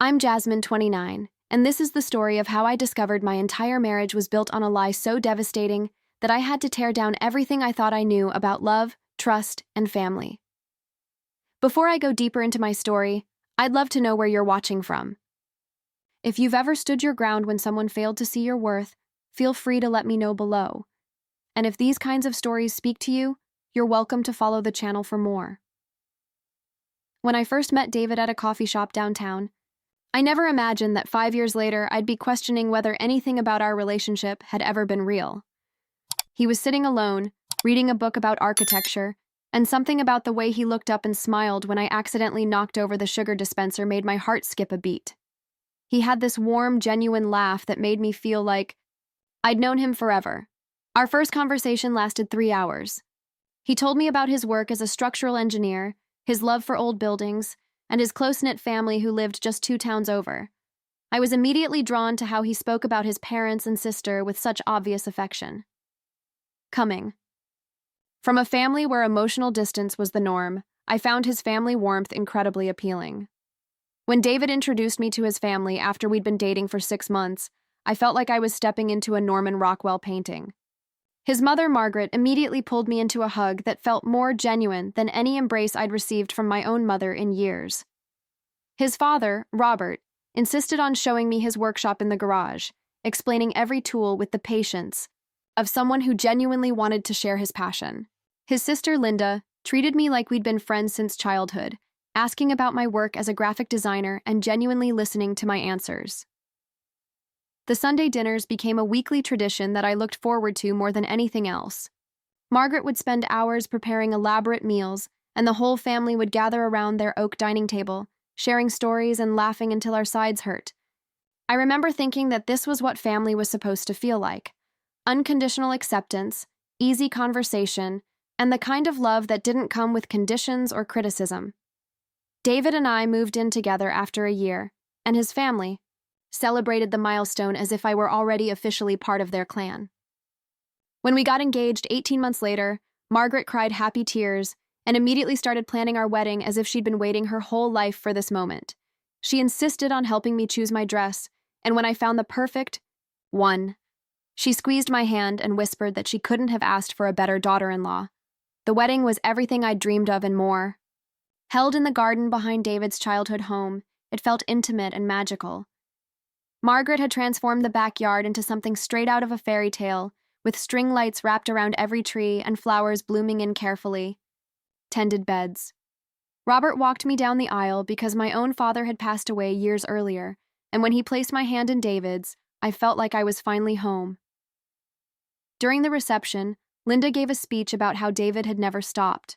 I'm Jasmine, 29, and this is the story of how I discovered my entire marriage was built on a lie so devastating that I had to tear down everything I thought I knew about love, trust, and family. Before I go deeper into my story, I'd love to know where you're watching from. If you've ever stood your ground when someone failed to see your worth, feel free to let me know below. And if these kinds of stories speak to you, you're welcome to follow the channel for more. When I first met David at a coffee shop downtown, I never imagined that 5 years later I'd be questioning whether anything about our relationship had ever been real. He was sitting alone, reading a book about architecture, and something about the way he looked up and smiled when I accidentally knocked over the sugar dispenser made my heart skip a beat. He had this warm, genuine laugh that made me feel like I'd known him forever. Our first conversation lasted 3 hours. He told me about his work as a structural engineer, his love for old buildings, and his close-knit family who lived just 2 towns over. I was immediately drawn to how he spoke about his parents and sister with such obvious affection. Coming from a family where emotional distance was the norm, I found his family warmth incredibly appealing. When David introduced me to his family after we'd been dating for 6 months, I felt like I was stepping into a Norman Rockwell painting. His mother, Margaret, immediately pulled me into a hug that felt more genuine than any embrace I'd received from my own mother in years. His father, Robert, insisted on showing me his workshop in the garage, explaining every tool with the patience of someone who genuinely wanted to share his passion. His sister, Linda, treated me like we'd been friends since childhood, asking about my work as a graphic designer and genuinely listening to my answers. The Sunday dinners became a weekly tradition that I looked forward to more than anything else. Margaret would spend hours preparing elaborate meals, and the whole family would gather around their oak dining table, sharing stories and laughing until our sides hurt. I remember thinking that this was what family was supposed to feel like: unconditional acceptance, easy conversation, and the kind of love that didn't come with conditions or criticism. David and I moved in together after a year, and his family celebrated the milestone as if I were already officially part of their clan. When we got engaged 18 months later, Margaret cried happy tears and immediately started planning our wedding as if she'd been waiting her whole life for this moment. She insisted on helping me choose my dress, and when I found the perfect one, she squeezed my hand and whispered that she couldn't have asked for a better daughter-in-law. The wedding was everything I'd dreamed of and more. Held in the garden behind David's childhood home, it felt intimate and magical. Margaret had transformed the backyard into something straight out of a fairy tale, with string lights wrapped around every tree and flowers blooming in carefully tended beds. Robert walked me down the aisle because my own father had passed away years earlier, and when he placed my hand in David's, I felt like I was finally home. During the reception, Linda gave a speech about how David had never stopped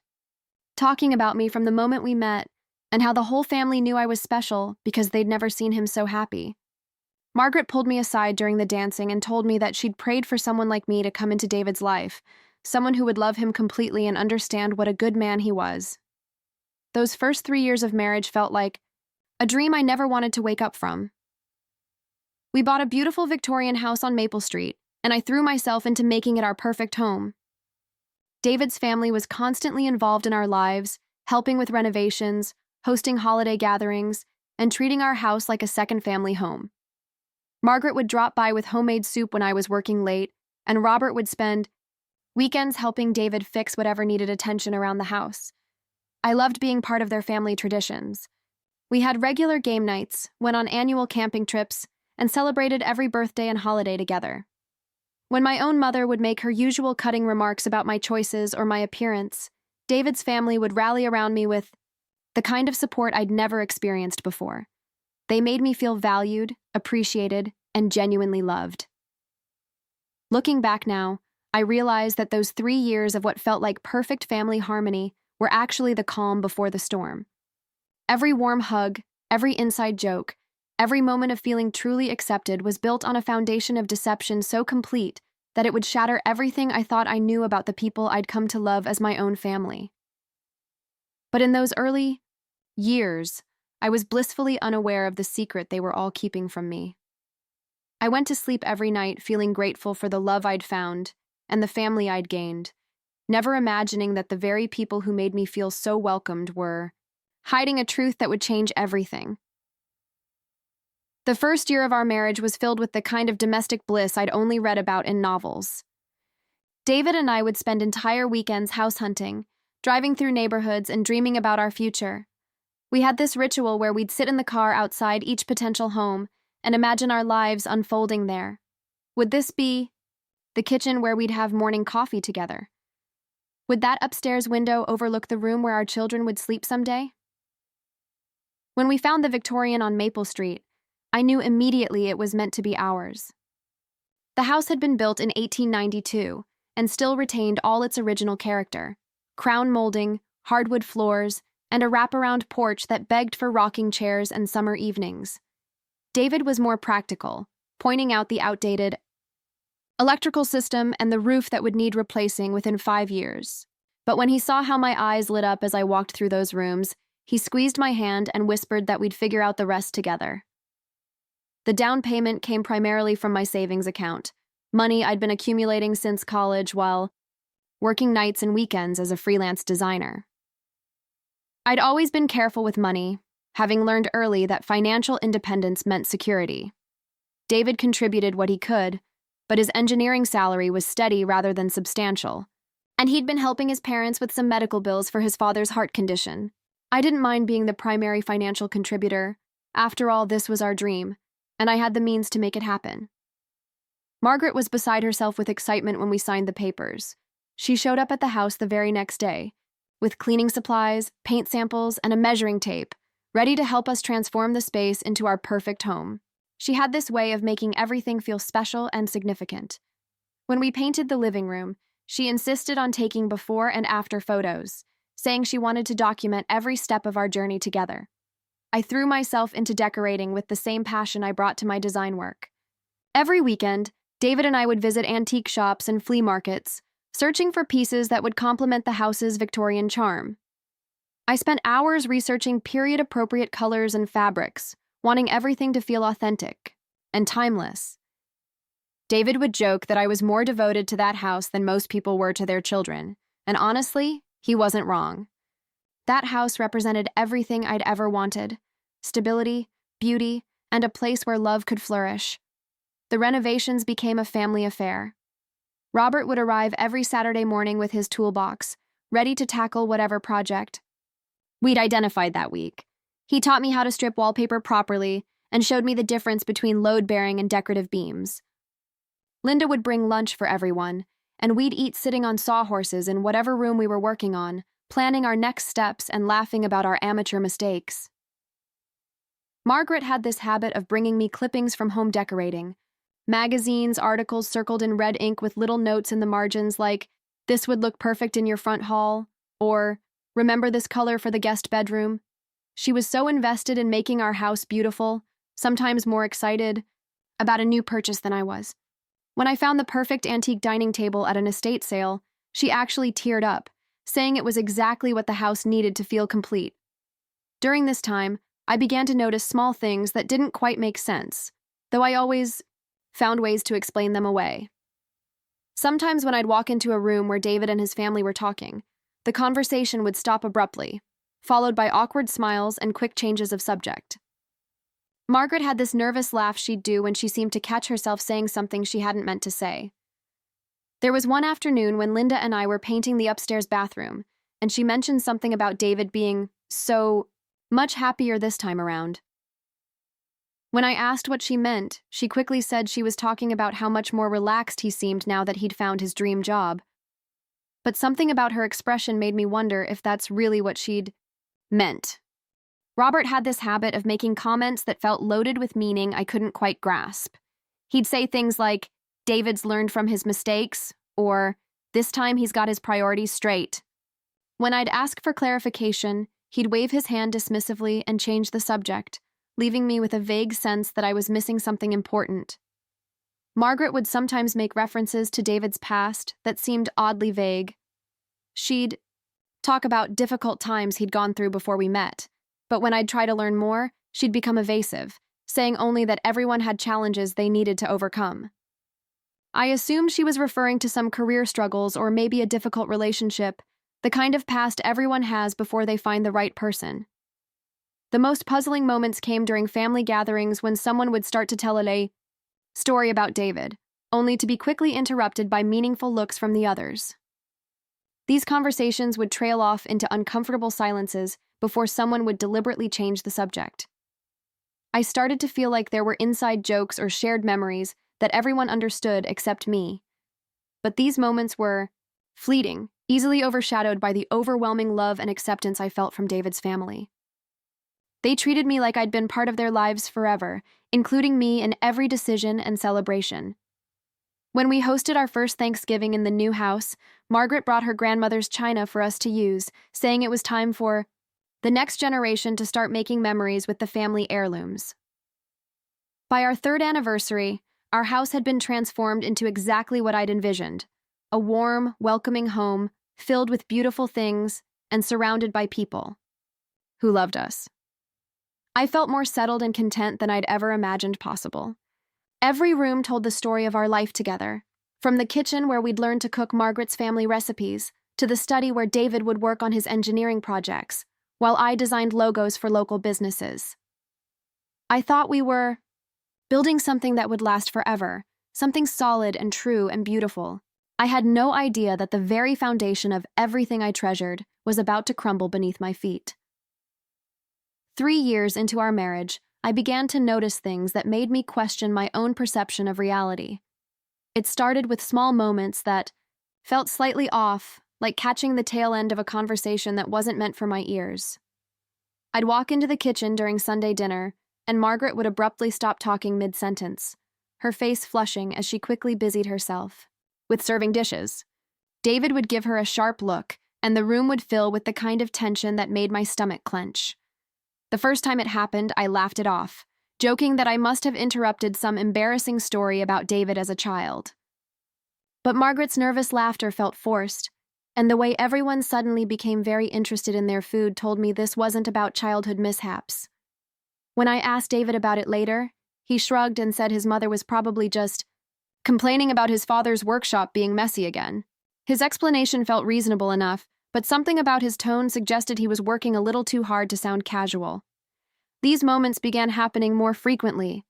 talking about me from the moment we met, and how the whole family knew I was special because they'd never seen him so happy. Margaret pulled me aside during the dancing and told me that she'd prayed for someone like me to come into David's life, someone who would love him completely and understand what a good man he was. Those first 3 years of marriage felt like a dream I never wanted to wake up from. We bought a beautiful Victorian house on Maple Street, and I threw myself into making it our perfect home. David's family was constantly involved in our lives, helping with renovations, hosting holiday gatherings, and treating our house like a second family home. Margaret would drop by with homemade soup when I was working late, and Robert would spend weekends helping David fix whatever needed attention around the house. I loved being part of their family traditions. We had regular game nights, went on annual camping trips, and celebrated every birthday and holiday together. When my own mother would make her usual cutting remarks about my choices or my appearance, David's family would rally around me with the kind of support I'd never experienced before. They made me feel valued, appreciated, and genuinely loved. Looking back now, I realize that those 3 years of what felt like perfect family harmony were actually the calm before the storm. Every warm hug, every inside joke, every moment of feeling truly accepted was built on a foundation of deception so complete that it would shatter everything I thought I knew about the people I'd come to love as my own family. But in those early years, I was blissfully unaware of the secret they were all keeping from me. I went to sleep every night feeling grateful for the love I'd found and the family I'd gained, never imagining that the very people who made me feel so welcomed were hiding a truth that would change everything. The first year of our marriage was filled with the kind of domestic bliss I'd only read about in novels. David and I would spend entire weekends house hunting, driving through neighborhoods and dreaming about our future. We had this ritual where we'd sit in the car outside each potential home and imagine our lives unfolding there. Would this be the kitchen where we'd have morning coffee together? Would that upstairs window overlook the room where our children would sleep someday? When we found the Victorian on Maple Street, I knew immediately it was meant to be ours. The house had been built in 1892 and still retained all its original character: crown molding, hardwood floors, and a wraparound porch that begged for rocking chairs and summer evenings. David was more practical, pointing out the outdated electrical system and the roof that would need replacing within 5 years. But when he saw how my eyes lit up as I walked through those rooms, he squeezed my hand and whispered that we'd figure out the rest together. The down payment came primarily from my savings account, money I'd been accumulating since college while working nights and weekends as a freelance designer. I'd always been careful with money, having learned early that financial independence meant security. David contributed what he could, but his engineering salary was steady rather than substantial, and he'd been helping his parents with some medical bills for his father's heart condition. I didn't mind being the primary financial contributor. After all, this was our dream, and I had the means to make it happen. Margaret was beside herself with excitement when we signed the papers. She showed up at the house the very next day, with cleaning supplies, paint samples, and a measuring tape, ready to help us transform the space into our perfect home. She had this way of making everything feel special and significant. When we painted the living room, she insisted on taking before and after photos, saying she wanted to document every step of our journey together. I threw myself into decorating with the same passion I brought to my design work. Every weekend, David and I would visit antique shops and flea markets, searching for pieces that would complement the house's Victorian charm. I spent hours researching period-appropriate colors and fabrics, wanting everything to feel authentic and timeless. David would joke that I was more devoted to that house than most people were to their children, and honestly, he wasn't wrong. That house represented everything I'd ever wanted: stability, beauty, and a place where love could flourish. The renovations became a family affair. Robert would arrive every Saturday morning with his toolbox, ready to tackle whatever project we'd identified that week. He taught me how to strip wallpaper properly and showed me the difference between load-bearing and decorative beams. Linda would bring lunch for everyone, and we'd eat sitting on sawhorses in whatever room we were working on, planning our next steps and laughing about our amateur mistakes. Margaret had this habit of bringing me clippings from home decorating, magazines, articles circled in red ink with little notes in the margins like, "This would look perfect in your front hall," or "Remember this color for the guest bedroom." She was so invested in making our house beautiful, sometimes more excited about a new purchase than I was. When I found the perfect antique dining table at an estate sale, she actually teared up, saying it was exactly what the house needed to feel complete. During this time, I began to notice small things that didn't quite make sense, though I always found ways to explain them away. Sometimes when I'd walk into a room where David and his family were talking, the conversation would stop abruptly, followed by awkward smiles and quick changes of subject. Margaret had this nervous laugh she'd do when she seemed to catch herself saying something she hadn't meant to say. There was one afternoon when Linda and I were painting the upstairs bathroom, and she mentioned something about David being so much happier this time around. When I asked what she meant, she quickly said she was talking about how much more relaxed he seemed now that he'd found his dream job. But something about her expression made me wonder if that's really what she'd meant. Robert had this habit of making comments that felt loaded with meaning I couldn't quite grasp. He'd say things like, "David's learned from his mistakes," or "This time he's got his priorities straight." When I'd ask for clarification, he'd wave his hand dismissively and change the subject, leaving me with a vague sense that I was missing something important. Margaret would sometimes make references to David's past that seemed oddly vague. She'd talk about difficult times he'd gone through before we met, but when I'd try to learn more, she'd become evasive, saying only that everyone had challenges they needed to overcome. I assumed she was referring to some career struggles or maybe a difficult relationship, the kind of past everyone has before they find the right person. The most puzzling moments came during family gatherings when someone would start to tell a story about David, only to be quickly interrupted by meaningful looks from the others. These conversations would trail off into uncomfortable silences before someone would deliberately change the subject. I started to feel like there were inside jokes or shared memories that everyone understood except me. But these moments were fleeting, easily overshadowed by the overwhelming love and acceptance I felt from David's family. They treated me like I'd been part of their lives forever, including me in every decision and celebration. When we hosted our first Thanksgiving in the new house, Margaret brought her grandmother's china for us to use, saying it was time for the next generation to start making memories with the family heirlooms. By our third anniversary, our house had been transformed into exactly what I'd envisioned, a warm, welcoming home filled with beautiful things and surrounded by people who loved us. I felt more settled and content than I'd ever imagined possible. Every room told the story of our life together, from the kitchen where we'd learned to cook Margaret's family recipes, to the study where David would work on his engineering projects, while I designed logos for local businesses. I thought we were building something that would last forever, something solid and true and beautiful. I had no idea that the very foundation of everything I treasured was about to crumble beneath my feet. 3 years into our marriage, I began to notice things that made me question my own perception of reality. It started with small moments that felt slightly off, like catching the tail end of a conversation that wasn't meant for my ears. I'd walk into the kitchen during Sunday dinner, and Margaret would abruptly stop talking mid-sentence, her face flushing as she quickly busied herself with serving dishes. David would give her a sharp look, and the room would fill with the kind of tension that made my stomach clench. The first time it happened, I laughed it off, joking that I must have interrupted some embarrassing story about David as a child. But Margaret's nervous laughter felt forced, and the way everyone suddenly became very interested in their food told me this wasn't about childhood mishaps. When I asked David about it later, he shrugged and said his mother was probably just complaining about his father's workshop being messy again. His explanation felt reasonable enough, but something about his tone suggested he was working a little too hard to sound casual. These moments began happening more frequently.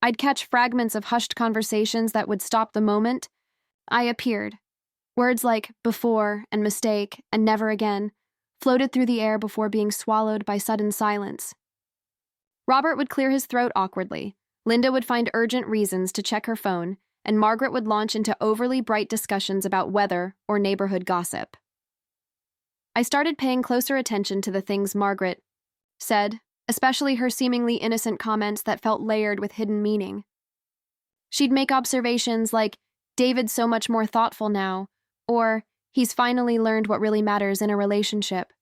I'd catch fragments of hushed conversations that would stop the moment I appeared. Words like before and mistake and never again floated through the air before being swallowed by sudden silence. Robert would clear his throat awkwardly, Linda would find urgent reasons to check her phone, and Margaret would launch into overly bright discussions about weather or neighborhood gossip. I started paying closer attention to the things Margaret said, especially her seemingly innocent comments that felt layered with hidden meaning. She'd make observations like, "David's so much more thoughtful now," or, "He's finally learned what really matters in a relationship."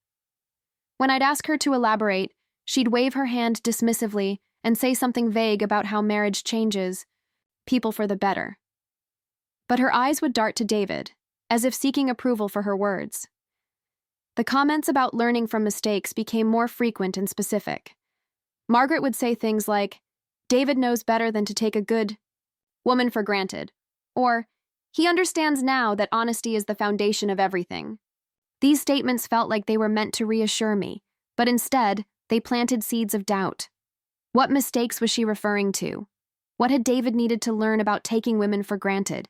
When I'd ask her to elaborate, she'd wave her hand dismissively and say something vague about how marriage changes people for the better. But her eyes would dart to David, as if seeking approval for her words. The comments about learning from mistakes became more frequent and specific. Margaret would say things like, "David knows better than to take a good woman for granted," or, "He understands now that honesty is the foundation of everything." These statements felt like they were meant to reassure me, but instead, they planted seeds of doubt. What mistakes was she referring to? What had David needed to learn about taking women for granted?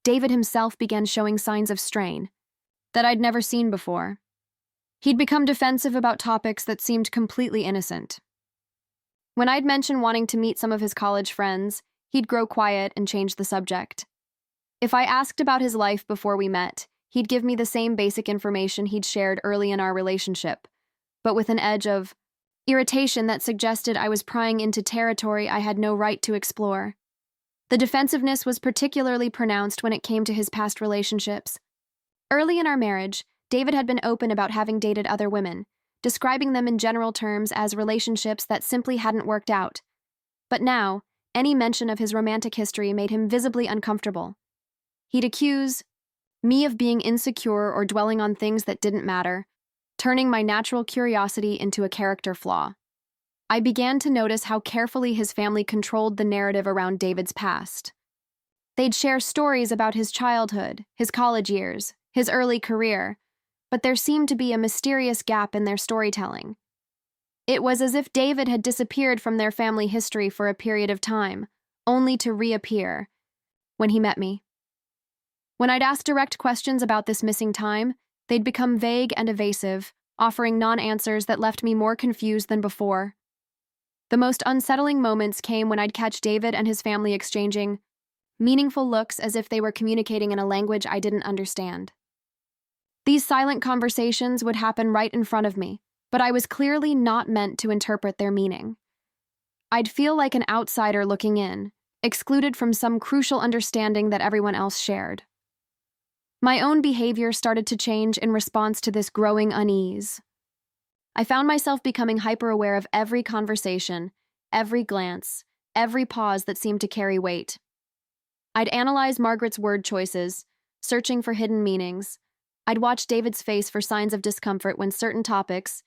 David himself began showing signs of strain that I'd never seen before. He'd become defensive about topics that seemed completely innocent. When I'd mention wanting to meet some of his college friends, he'd grow quiet and change the subject. If I asked about his life before we met, he'd give me the same basic information he'd shared early in our relationship, but with an edge of irritation that suggested I was prying into territory I had no right to explore. The defensiveness was particularly pronounced when it came to his past relationships. Early in our marriage, David had been open about having dated other women, describing them in general terms as relationships that simply hadn't worked out. But now, any mention of his romantic history made him visibly uncomfortable. He'd accuse me of being insecure or dwelling on things that didn't matter, turning my natural curiosity into a character flaw. I began to notice how carefully his family controlled the narrative around David's past. They'd share stories about his childhood, his college years, his early career, but there seemed to be a mysterious gap in their storytelling. It was as if David had disappeared from their family history for a period of time, only to reappear when he met me. When I'd ask direct questions about this missing time, they'd become vague and evasive, offering non-answers that left me more confused than before. The most unsettling moments came when I'd catch David and his family exchanging meaningful looks as if they were communicating in a language I didn't understand. These silent conversations would happen right in front of me, but I was clearly not meant to interpret their meaning. I'd feel like an outsider looking in, excluded from some crucial understanding that everyone else shared. My own behavior started to change in response to this growing unease. I found myself becoming hyper-aware of every conversation, every glance, every pause that seemed to carry weight. I'd analyze Margaret's word choices, searching for hidden meanings. I'd watch David's face for signs of discomfort when certain topics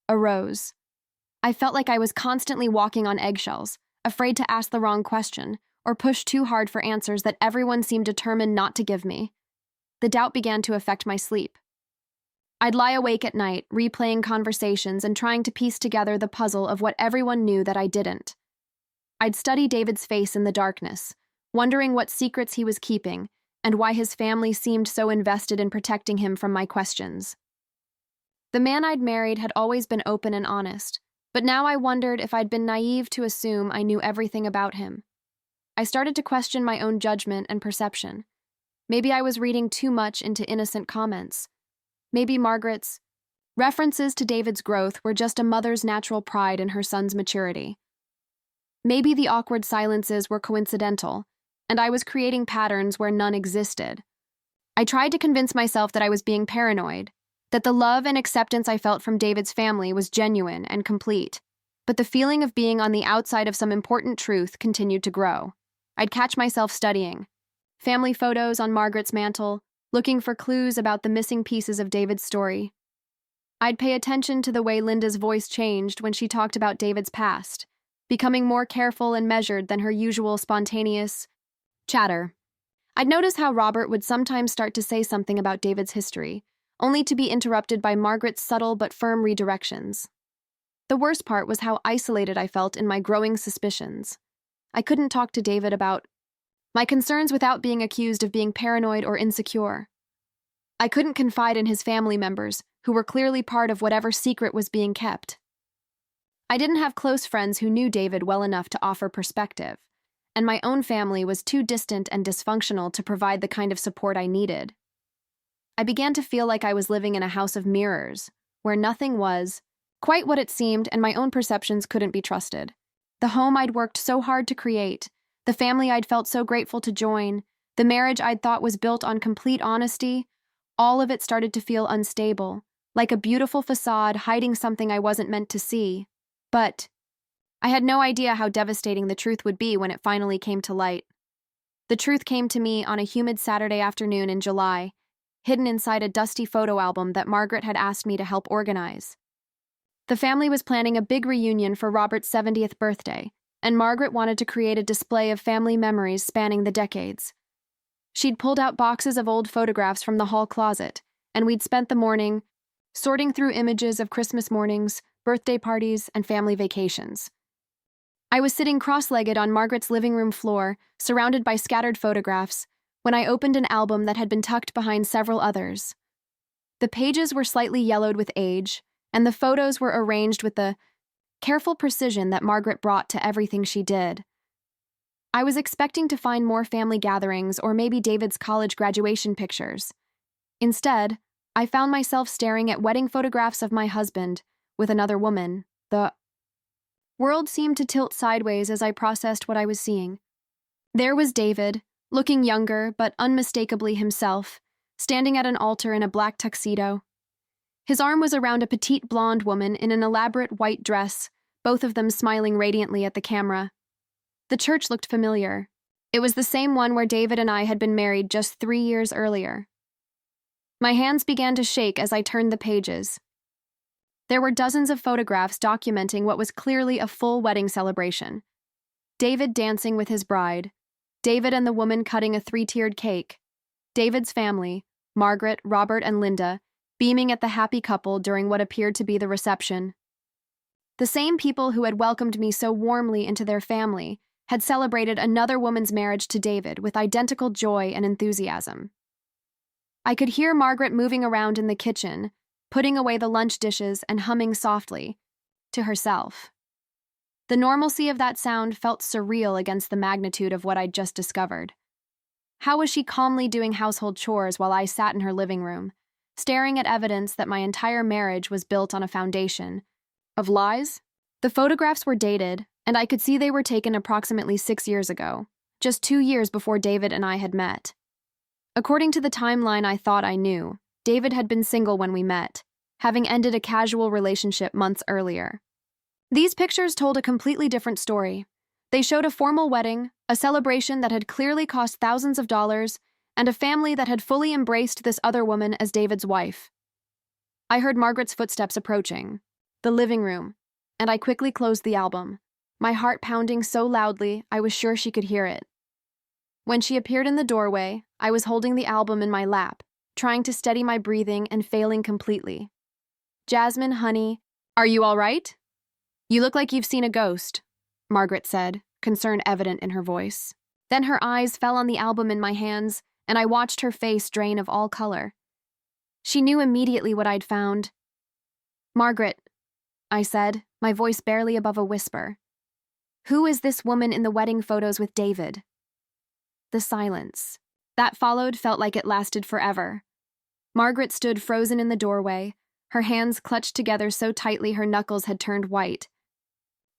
arose. I felt like I was constantly walking on eggshells, afraid to ask the wrong question or push too hard for answers that everyone seemed determined not to give me. The doubt began to affect my sleep. I'd lie awake at night, replaying conversations and trying to piece together the puzzle of what everyone knew that I didn't. I'd study David's face in the darkness, wondering what secrets he was keeping and why his family seemed so invested in protecting him from my questions. The man I'd married had always been open and honest, but now I wondered if I'd been naive to assume I knew everything about him. I started to question my own judgment and perception. Maybe I was reading too much into innocent comments. Maybe Margaret's references to David's growth were just a mother's natural pride in her son's maturity. Maybe the awkward silences were coincidental, and I was creating patterns where none existed. I tried to convince myself that I was being paranoid, that the love and acceptance I felt from David's family was genuine and complete, but the feeling of being on the outside of some important truth continued to grow. I'd catch myself studying family photos on Margaret's mantle, looking for clues about the missing pieces of David's story. I'd pay attention to the way Linda's voice changed when she talked about David's past, becoming more careful and measured than her usual spontaneous chatter. I'd notice how Robert would sometimes start to say something about David's history, only to be interrupted by Margaret's subtle but firm redirections. The worst part was how isolated I felt in my growing suspicions. I couldn't talk to David about my concerns without being accused of being paranoid or insecure. I couldn't confide in his family members, who were clearly part of whatever secret was being kept. I didn't have close friends who knew David well enough to offer perspective, and my own family was too distant and dysfunctional to provide the kind of support I needed. I began to feel like I was living in a house of mirrors, where nothing was quite what it seemed and my own perceptions couldn't be trusted. The home I'd worked so hard to create, the family I'd felt so grateful to join, the marriage I'd thought was built on complete honesty, all of it started to feel unstable, like a beautiful facade hiding something I wasn't meant to see. But I had no idea how devastating the truth would be when it finally came to light. The truth came to me on a humid Saturday afternoon in July, hidden inside a dusty photo album that Margaret had asked me to help organize. The family was planning a big reunion for Robert's 70th birthday, and Margaret wanted to create a display of family memories spanning the decades. She'd pulled out boxes of old photographs from the hall closet, and we'd spent the morning sorting through images of Christmas mornings, birthday parties, and family vacations. I was sitting cross-legged on Margaret's living room floor, surrounded by scattered photographs, when I opened an album that had been tucked behind several others. The pages were slightly yellowed with age, and the photos were arranged with the careful precision that Margaret brought to everything she did. I was expecting to find more family gatherings or maybe David's college graduation pictures. Instead, I found myself staring at wedding photographs of my husband with another woman. The world seemed to tilt sideways as I processed what I was seeing. There was David, looking younger but unmistakably himself, standing at an altar in a black tuxedo. His arm was around a petite blonde woman in an elaborate white dress, both of them smiling radiantly at the camera. The church looked familiar. It was the same one where David and I had been married just 3 years earlier. My hands began to shake as I turned the pages. There were dozens of photographs documenting what was clearly a full wedding celebration. David dancing with his bride, David and the woman cutting a 3-tiered cake, David's family, Margaret, Robert, and Linda, beaming at the happy couple during what appeared to be the reception. The same people who had welcomed me so warmly into their family had celebrated another woman's marriage to David with identical joy and enthusiasm. I could hear Margaret moving around in the kitchen, putting away the lunch dishes and humming softly to herself. The normalcy of that sound felt surreal against the magnitude of what I'd just discovered. How was she calmly doing household chores while I sat in her living room, staring at evidence that my entire marriage was built on a foundation of lies? The photographs were dated, and I could see they were taken approximately 6 years ago, just 2 years before David and I had met. According to the timeline I thought I knew, David had been single when we met, having ended a casual relationship months earlier. These pictures told a completely different story. They showed a formal wedding, a celebration that had clearly cost thousands of dollars, and a family that had fully embraced this other woman as David's wife. I heard Margaret's footsteps approaching the living room, and I quickly closed the album, my heart pounding so loudly I was sure she could hear it. When she appeared in the doorway, I was holding the album in my lap, trying to steady my breathing and failing completely. "Jasmine, honey, are you all right? You look like you've seen a ghost," Margaret said, concern evident in her voice. Then her eyes fell on the album in my hands, and I watched her face drain of all color. She knew immediately what I'd found. "Margaret," I said, my voice barely above a whisper. "Who is this woman in the wedding photos with David?" The silence that followed felt like it lasted forever. Margaret stood frozen in the doorway, her hands clutched together so tightly her knuckles had turned white.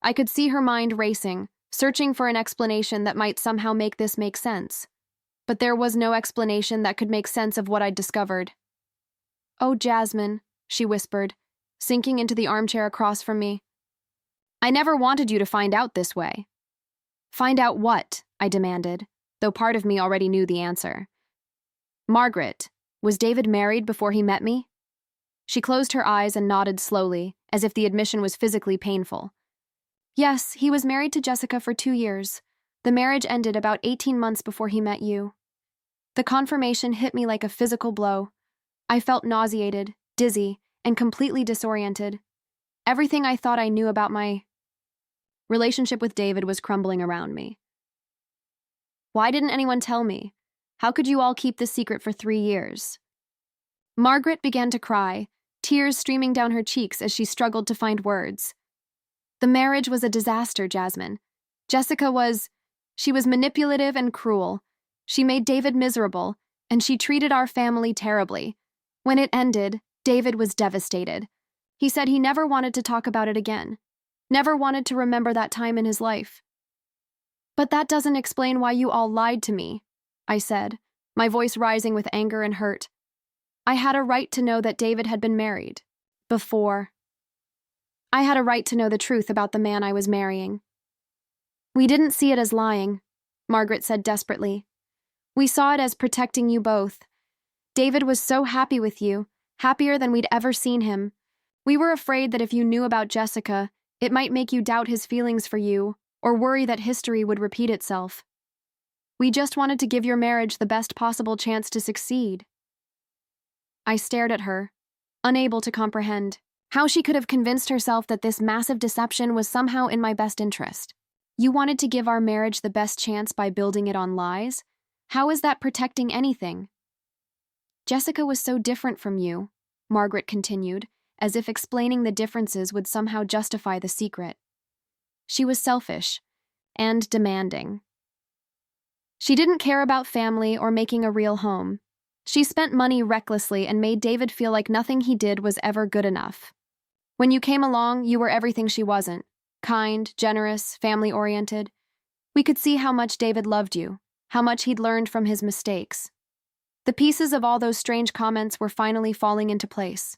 I could see her mind racing, searching for an explanation that might somehow make this make sense. But there was no explanation that could make sense of what I'd discovered. "Oh, Jasmine," she whispered, sinking into the armchair across from me. "I never wanted you to find out this way." "Find out what?" I demanded, though part of me already knew the answer. "Margaret, was David married before he met me?" She closed her eyes and nodded slowly, as if the admission was physically painful. "Yes, he was married to Jessica for 2 years. The marriage ended about 18 months before he met you." The confirmation hit me like a physical blow. I felt nauseated, dizzy, and completely disoriented. Everything I thought I knew about my relationship with David was crumbling around me. Why didn't anyone tell me? How could you all keep this secret for 3 years? Margaret began to cry, tears streaming down her cheeks as she struggled to find words. "The marriage was a disaster, Jasmine. She was manipulative and cruel. She made David miserable, and she treated our family terribly. When it ended, David was devastated. He said he never wanted to talk about it again, never wanted to remember that time in his life." "But that doesn't explain why you all lied to me," I said, my voice rising with anger and hurt. "I had a right to know that David had been married. Before. I had a right to know the truth about the man I was marrying." "We didn't see it as lying," Margaret said desperately. "We saw it as protecting you both. David was so happy with you, happier than we'd ever seen him. We were afraid that if you knew about Jessica, it might make you doubt his feelings for you, or worry that history would repeat itself. We just wanted to give your marriage the best possible chance to succeed." I stared at her, unable to comprehend how she could have convinced herself that this massive deception was somehow in my best interest. "You wanted to give our marriage the best chance by building it on lies? How is that protecting anything?" "Jessica was so different from you," Margaret continued, as if explaining the differences would somehow justify the secret. "She was selfish and demanding. She didn't care about family or making a real home. She spent money recklessly and made David feel like nothing he did was ever good enough. When you came along, you were everything she wasn't. Kind, generous, family-oriented. We could see how much David loved you, how much he'd learned from his mistakes. The pieces of all those strange comments were finally falling into place.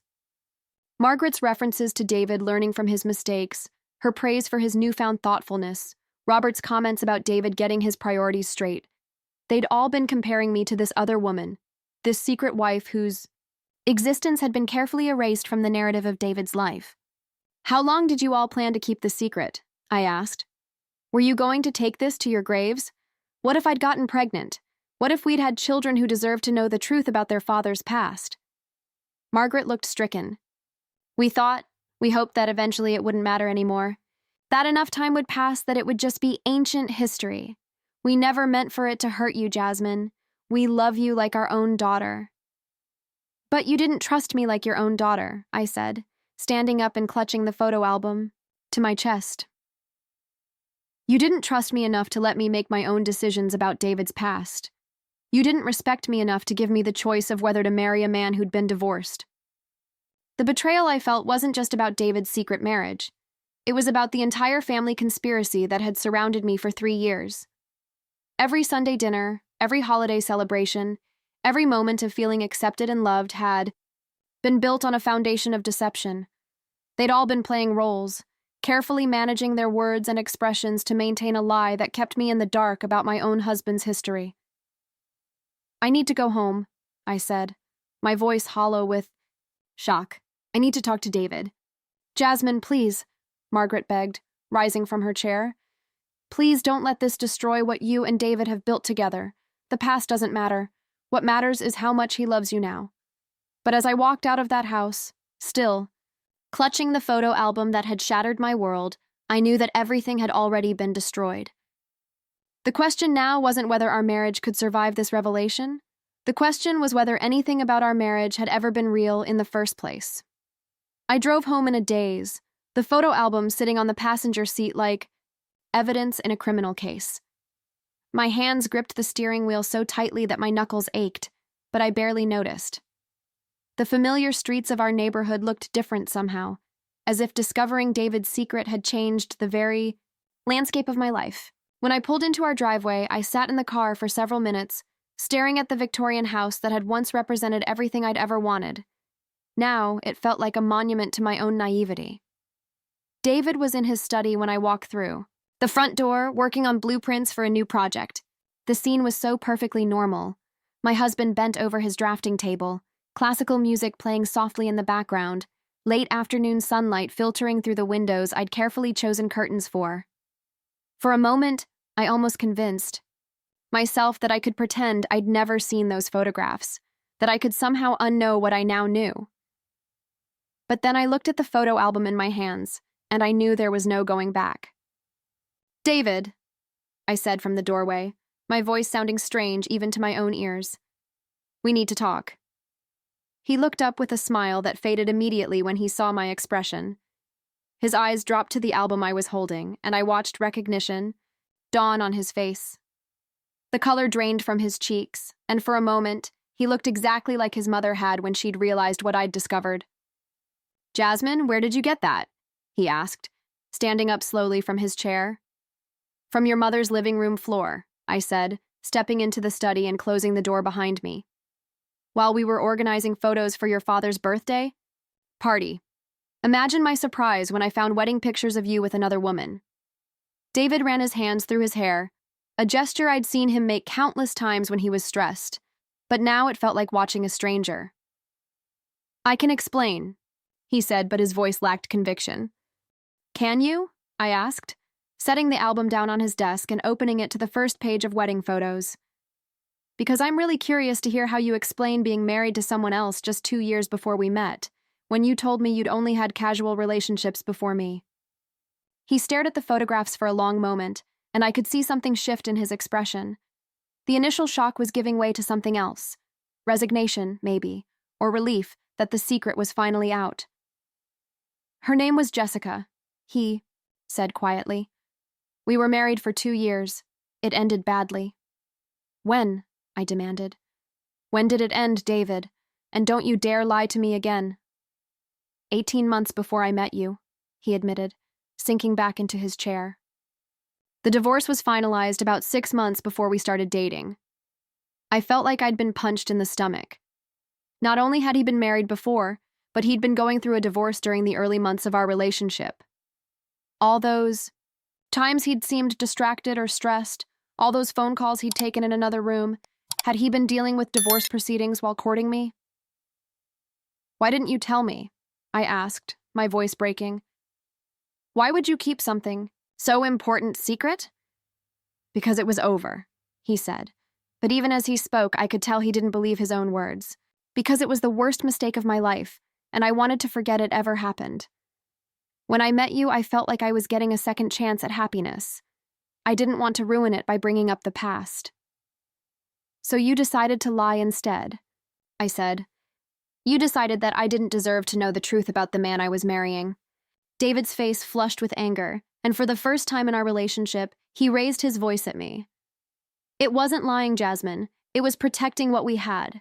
Margaret's references to David learning from his mistakes, her praise for his newfound thoughtfulness, Robert's comments about David getting his priorities straight. They'd all been comparing me to this other woman, this secret wife whose existence had been carefully erased from the narrative of David's life. "How long did you all plan to keep the secret?" I asked. "Were you going to take this to your graves? What if I'd gotten pregnant? What if we'd had children who deserved to know the truth about their father's past?" Margaret looked stricken. "We thought We hoped that eventually it wouldn't matter anymore. That enough time would pass that it would just be ancient history. We never meant for it to hurt you, Jasmine. We love you like our own daughter. But you didn't trust me like your own daughter, I said, standing up and clutching the photo album to my chest. You didn't trust me enough to let me make my own decisions about David's past. You didn't respect me enough to give me the choice of whether to marry a man who'd been divorced. The betrayal I felt wasn't just about David's secret marriage. It was about the entire family conspiracy that had surrounded me for 3 years. Every Sunday dinner, every holiday celebration, every moment of feeling accepted and loved had been built on a foundation of deception. They'd all been playing roles, carefully managing their words and expressions to maintain a lie that kept me in the dark about my own husband's history. I need to go home, I said, my voice hollow with shock. I need to talk to David. Jasmine, please, Margaret begged, rising from her chair. Please don't let this destroy what you and David have built together. The past doesn't matter. What matters is how much he loves you now. But as I walked out of that house, still, clutching the photo album that had shattered my world, I knew that everything had already been destroyed. The question now wasn't whether our marriage could survive this revelation. The question was whether anything about our marriage had ever been real in the first place. I drove home in a daze, the photo album sitting on the passenger seat like evidence in a criminal case. My hands gripped the steering wheel so tightly that my knuckles ached, but I barely noticed. The familiar streets of our neighborhood looked different somehow, as if discovering David's secret had changed the very landscape of my life. When I pulled into our driveway, I sat in the car for several minutes, staring at the Victorian house that had once represented everything I'd ever wanted. Now, it felt like a monument to my own naivety. David was in his study when I walked through, the front door, working on blueprints for a new project. The scene was so perfectly normal. My husband bent over his drafting table, classical music playing softly in the background, late afternoon sunlight filtering through the windows I'd carefully chosen curtains for. For a moment, I almost convinced myself that I could pretend I'd never seen those photographs, that I could somehow unknow what I now knew. But then I looked at the photo album in my hands, and I knew there was no going back. David, I said from the doorway, my voice sounding strange even to my own ears. We need to talk. He looked up with a smile that faded immediately when he saw my expression. His eyes dropped to the album I was holding, and I watched recognition dawn on his face. The color drained from his cheeks, and for a moment, he looked exactly like his mother had when she'd realized what I'd discovered. Jasmine, where did you get that? He asked, standing up slowly from his chair. From your mother's living room floor, I said, stepping into the study and closing the door behind me. While we were organizing photos for your father's birthday party. Imagine my surprise when I found wedding pictures of you with another woman. David ran his hands through his hair, a gesture I'd seen him make countless times when he was stressed, but now it felt like watching a stranger. I can explain, he said, but his voice lacked conviction. Can you? I asked, setting the album down on his desk and opening it to the first page of wedding photos. Because I'm really curious to hear how you explain being married to someone else just 2 years before we met, when you told me you'd only had casual relationships before me. He stared at the photographs for a long moment, and I could see something shift in his expression. The initial shock was giving way to something else. Resignation, maybe, or relief that the secret was finally out. Her name was Jessica, he said quietly. We were married for 2 years. It ended badly. When? I demanded. When did it end, David? And don't you dare lie to me again. 18 months before I met you, he admitted, sinking back into his chair. The divorce was finalized about 6 months before we started dating. I felt like I'd been punched in the stomach. Not only had he been married before, but he'd been going through a divorce during the early months of our relationship. All those times he'd seemed distracted or stressed, all those phone calls he'd taken in another room, had he been dealing with divorce proceedings while courting me? Why didn't you tell me? I asked, my voice breaking. Why would you keep something so important secret? Because it was over, he said. But even as he spoke, I could tell he didn't believe his own words. Because it was the worst mistake of my life, and I wanted to forget it ever happened. When I met you, I felt like I was getting a second chance at happiness. I didn't want to ruin it by bringing up the past. So you decided to lie instead, I said. You decided that I didn't deserve to know the truth about the man I was marrying. David's face flushed with anger, and for the first time in our relationship, he raised his voice at me. It wasn't lying, Jasmine. It was protecting what we had.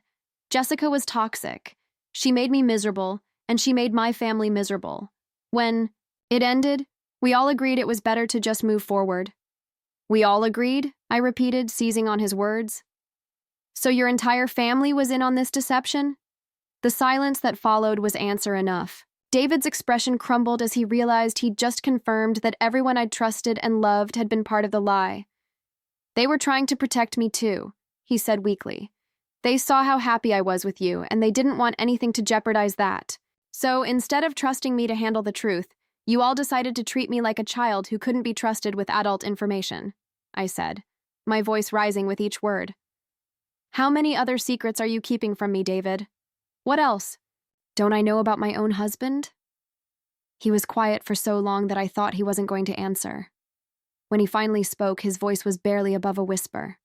Jessica was toxic. She made me miserable, and she made my family miserable. When it ended, we all agreed it was better to just move forward. We all agreed, I repeated, seizing on his words. So your entire family was in on this deception? The silence that followed was answer enough. David's expression crumbled as he realized he'd just confirmed that everyone I'd trusted and loved had been part of the lie. They were trying to protect me too, he said weakly. They saw how happy I was with you, and they didn't want anything to jeopardize that. So instead of trusting me to handle the truth, you all decided to treat me like a child who couldn't be trusted with adult information, I said, my voice rising with each word. How many other secrets are you keeping from me, David? What else? Don't I know about my own husband? He was quiet for so long that I thought he wasn't going to answer. When he finally spoke, his voice was barely above a whisper.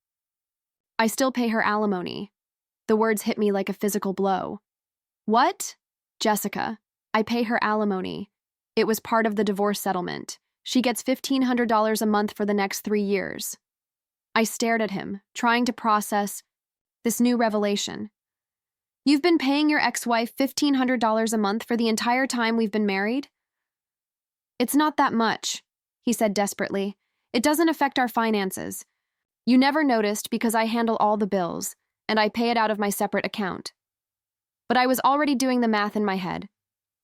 I still pay her alimony. The words hit me like a physical blow. What? Jessica, I pay her alimony. It was part of the divorce settlement. She gets $1,500 a month for the next 3 years. I stared at him, trying to process this new revelation. You've been paying your ex-wife $1,500 a month for the entire time we've been married? It's not that much, he said desperately. It doesn't affect our finances. You never noticed because I handle all the bills, and I pay it out of my separate account. But I was already doing the math in my head.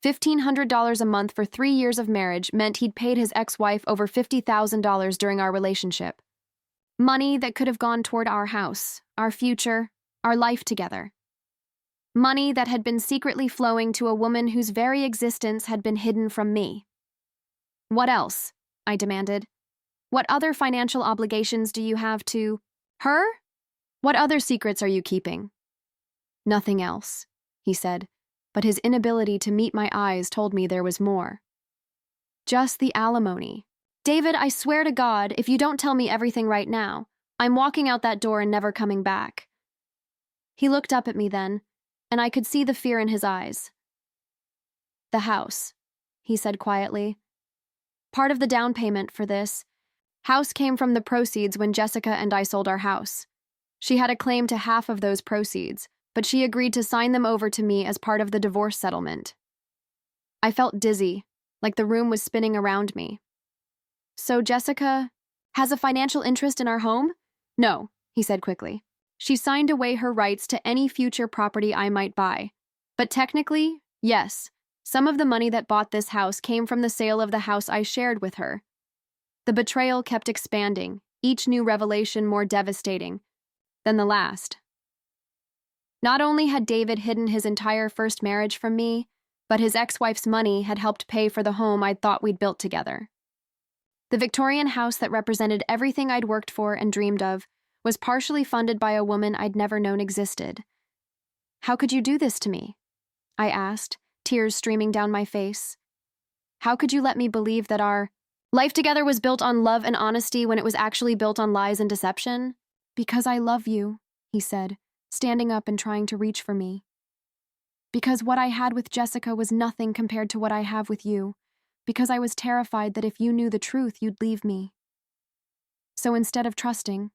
$1,500 a month for 3 years of marriage meant he'd paid his ex-wife over $50,000 during our relationship. Money that could have gone toward our house, our future, our life together. Money that had been secretly flowing to a woman whose very existence had been hidden from me. What else? I demanded. What other financial obligations do you have to her? What other secrets are you keeping? Nothing else, he said, but his inability to meet my eyes told me there was more. Just the alimony. David, I swear to God, if you don't tell me everything right now, I'm walking out that door and never coming back. He looked up at me then, and I could see the fear in his eyes. The house, he said quietly. Part of the down payment for this house came from the proceeds when Jessica and I sold our house. She had a claim to half of those proceeds, but she agreed to sign them over to me as part of the divorce settlement. I felt dizzy, like the room was spinning around me. So Jessica has a financial interest in our home? No, he said quickly. She signed away her rights to any future property I might buy. But technically, yes, some of the money that bought this house came from the sale of the house I shared with her. The betrayal kept expanding, each new revelation more devastating than the last. Not only had David hidden his entire first marriage from me, but his ex-wife's money had helped pay for the home I'd thought we'd built together. The Victorian house that represented everything I'd worked for and dreamed of was partially funded by a woman I'd never known existed. How could you do this to me? I asked, tears streaming down my face. How could you let me believe that our life together was built on love and honesty when it was actually built on lies and deception? Because I love you, he said, standing up and trying to reach for me. Because what I had with Jessica was nothing compared to what I have with you. Because I was terrified that if you knew the truth, you'd leave me. So instead of trusting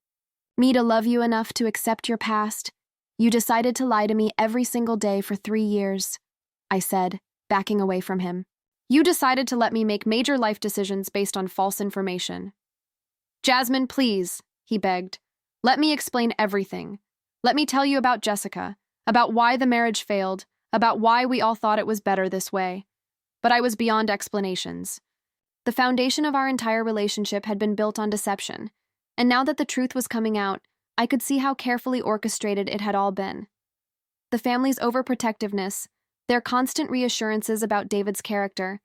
me to love you enough to accept your past, you decided to lie to me every single day for 3 years, I said, backing away from him. You decided to let me make major life decisions based on false information. Jasmine, please, he begged. Let me explain everything. Let me tell you about Jessica, about why the marriage failed, about why we all thought it was better this way. But I was beyond explanations. The foundation of our entire relationship had been built on deception, and now that the truth was coming out, I could see how carefully orchestrated it had all been. The family's overprotectiveness, their constant reassurances about David's character,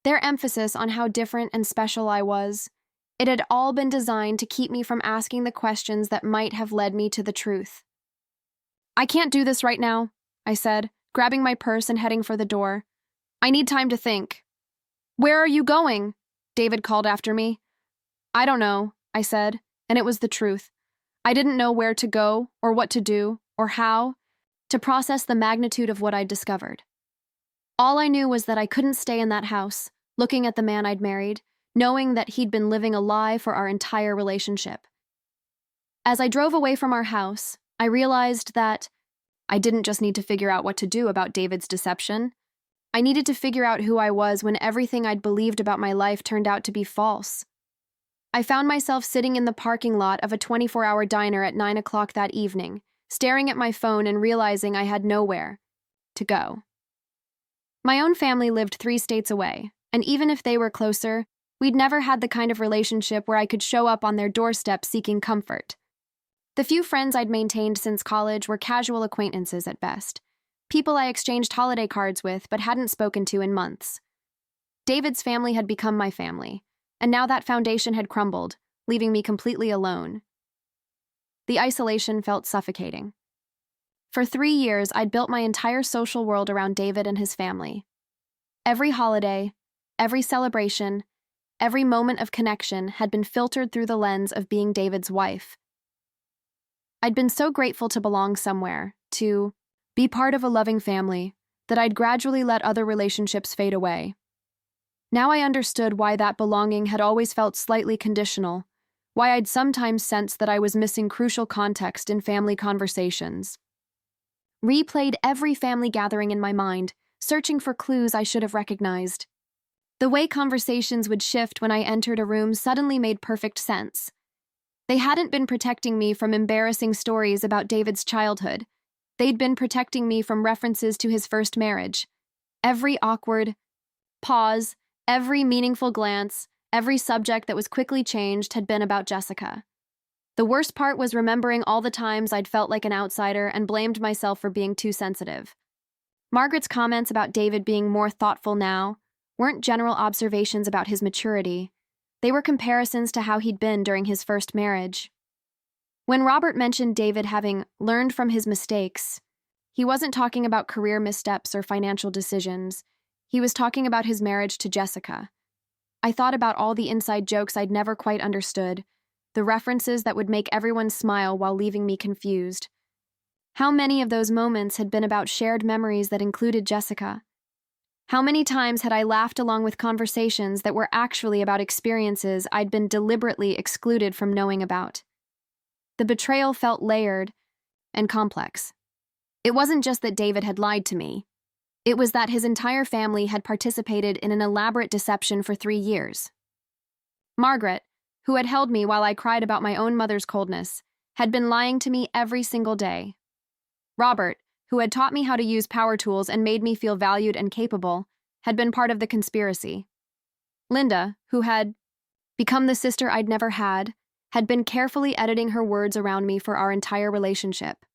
their emphasis on how different and special I was, it had all been designed to keep me from asking the questions that might have led me to the truth. I can't do this right now, I said, grabbing my purse and heading for the door. I need time to think. "Where are you going?" David called after me. "I don't know," I said, and it was the truth. I didn't know where to go, or what to do, or how to process the magnitude of what I'd discovered. All I knew was that I couldn't stay in that house, looking at the man I'd married, knowing that he'd been living a lie for our entire relationship. As I drove away from our house, I realized that I didn't just need to figure out what to do about David's deception. I needed to figure out who I was when everything I'd believed about my life turned out to be false. I found myself sitting in the parking lot of a 24-hour diner at 9 o'clock that evening, staring at my phone and realizing I had nowhere to go. My own family lived 3 states away, and even if they were closer, we'd never had the kind of relationship where I could show up on their doorstep seeking comfort. The few friends I'd maintained since college were casual acquaintances at best, people I exchanged holiday cards with but hadn't spoken to in months. David's family had become my family, and now that foundation had crumbled, leaving me completely alone. The isolation felt suffocating. For 3 years, I'd built my entire social world around David and his family. Every holiday, every celebration, every moment of connection had been filtered through the lens of being David's wife. I'd been so grateful to belong somewhere, to be part of a loving family, that I'd gradually let other relationships fade away. Now I understood why that belonging had always felt slightly conditional, why I'd sometimes sensed that I was missing crucial context in family conversations. Replayed every family gathering in my mind, searching for clues I should have recognized. The way conversations would shift when I entered a room suddenly made perfect sense. They hadn't been protecting me from embarrassing stories about David's childhood. They'd been protecting me from references to his first marriage. Every awkward pause, every meaningful glance, every subject that was quickly changed had been about Jessica. The worst part was remembering all the times I'd felt like an outsider and blamed myself for being too sensitive. Margaret's comments about David being more thoughtful now weren't general observations about his maturity. They were comparisons to how he'd been during his first marriage. When Robert mentioned David having learned from his mistakes, he wasn't talking about career missteps or financial decisions. He was talking about his marriage to Jessica. I thought about all the inside jokes I'd never quite understood, the references that would make everyone smile while leaving me confused. How many of those moments had been about shared memories that included Jessica? How many times had I laughed along with conversations that were actually about experiences I'd been deliberately excluded from knowing about? The betrayal felt layered and complex. It wasn't just that David had lied to me. It was that his entire family had participated in an elaborate deception for 3 years. Margaret, who had held me while I cried about my own mother's coldness, had been lying to me every single day. Robert, who had taught me how to use power tools and made me feel valued and capable, had been part of the conspiracy. Linda, who had become the sister I'd never had been carefully editing her words around me for our entire relationship.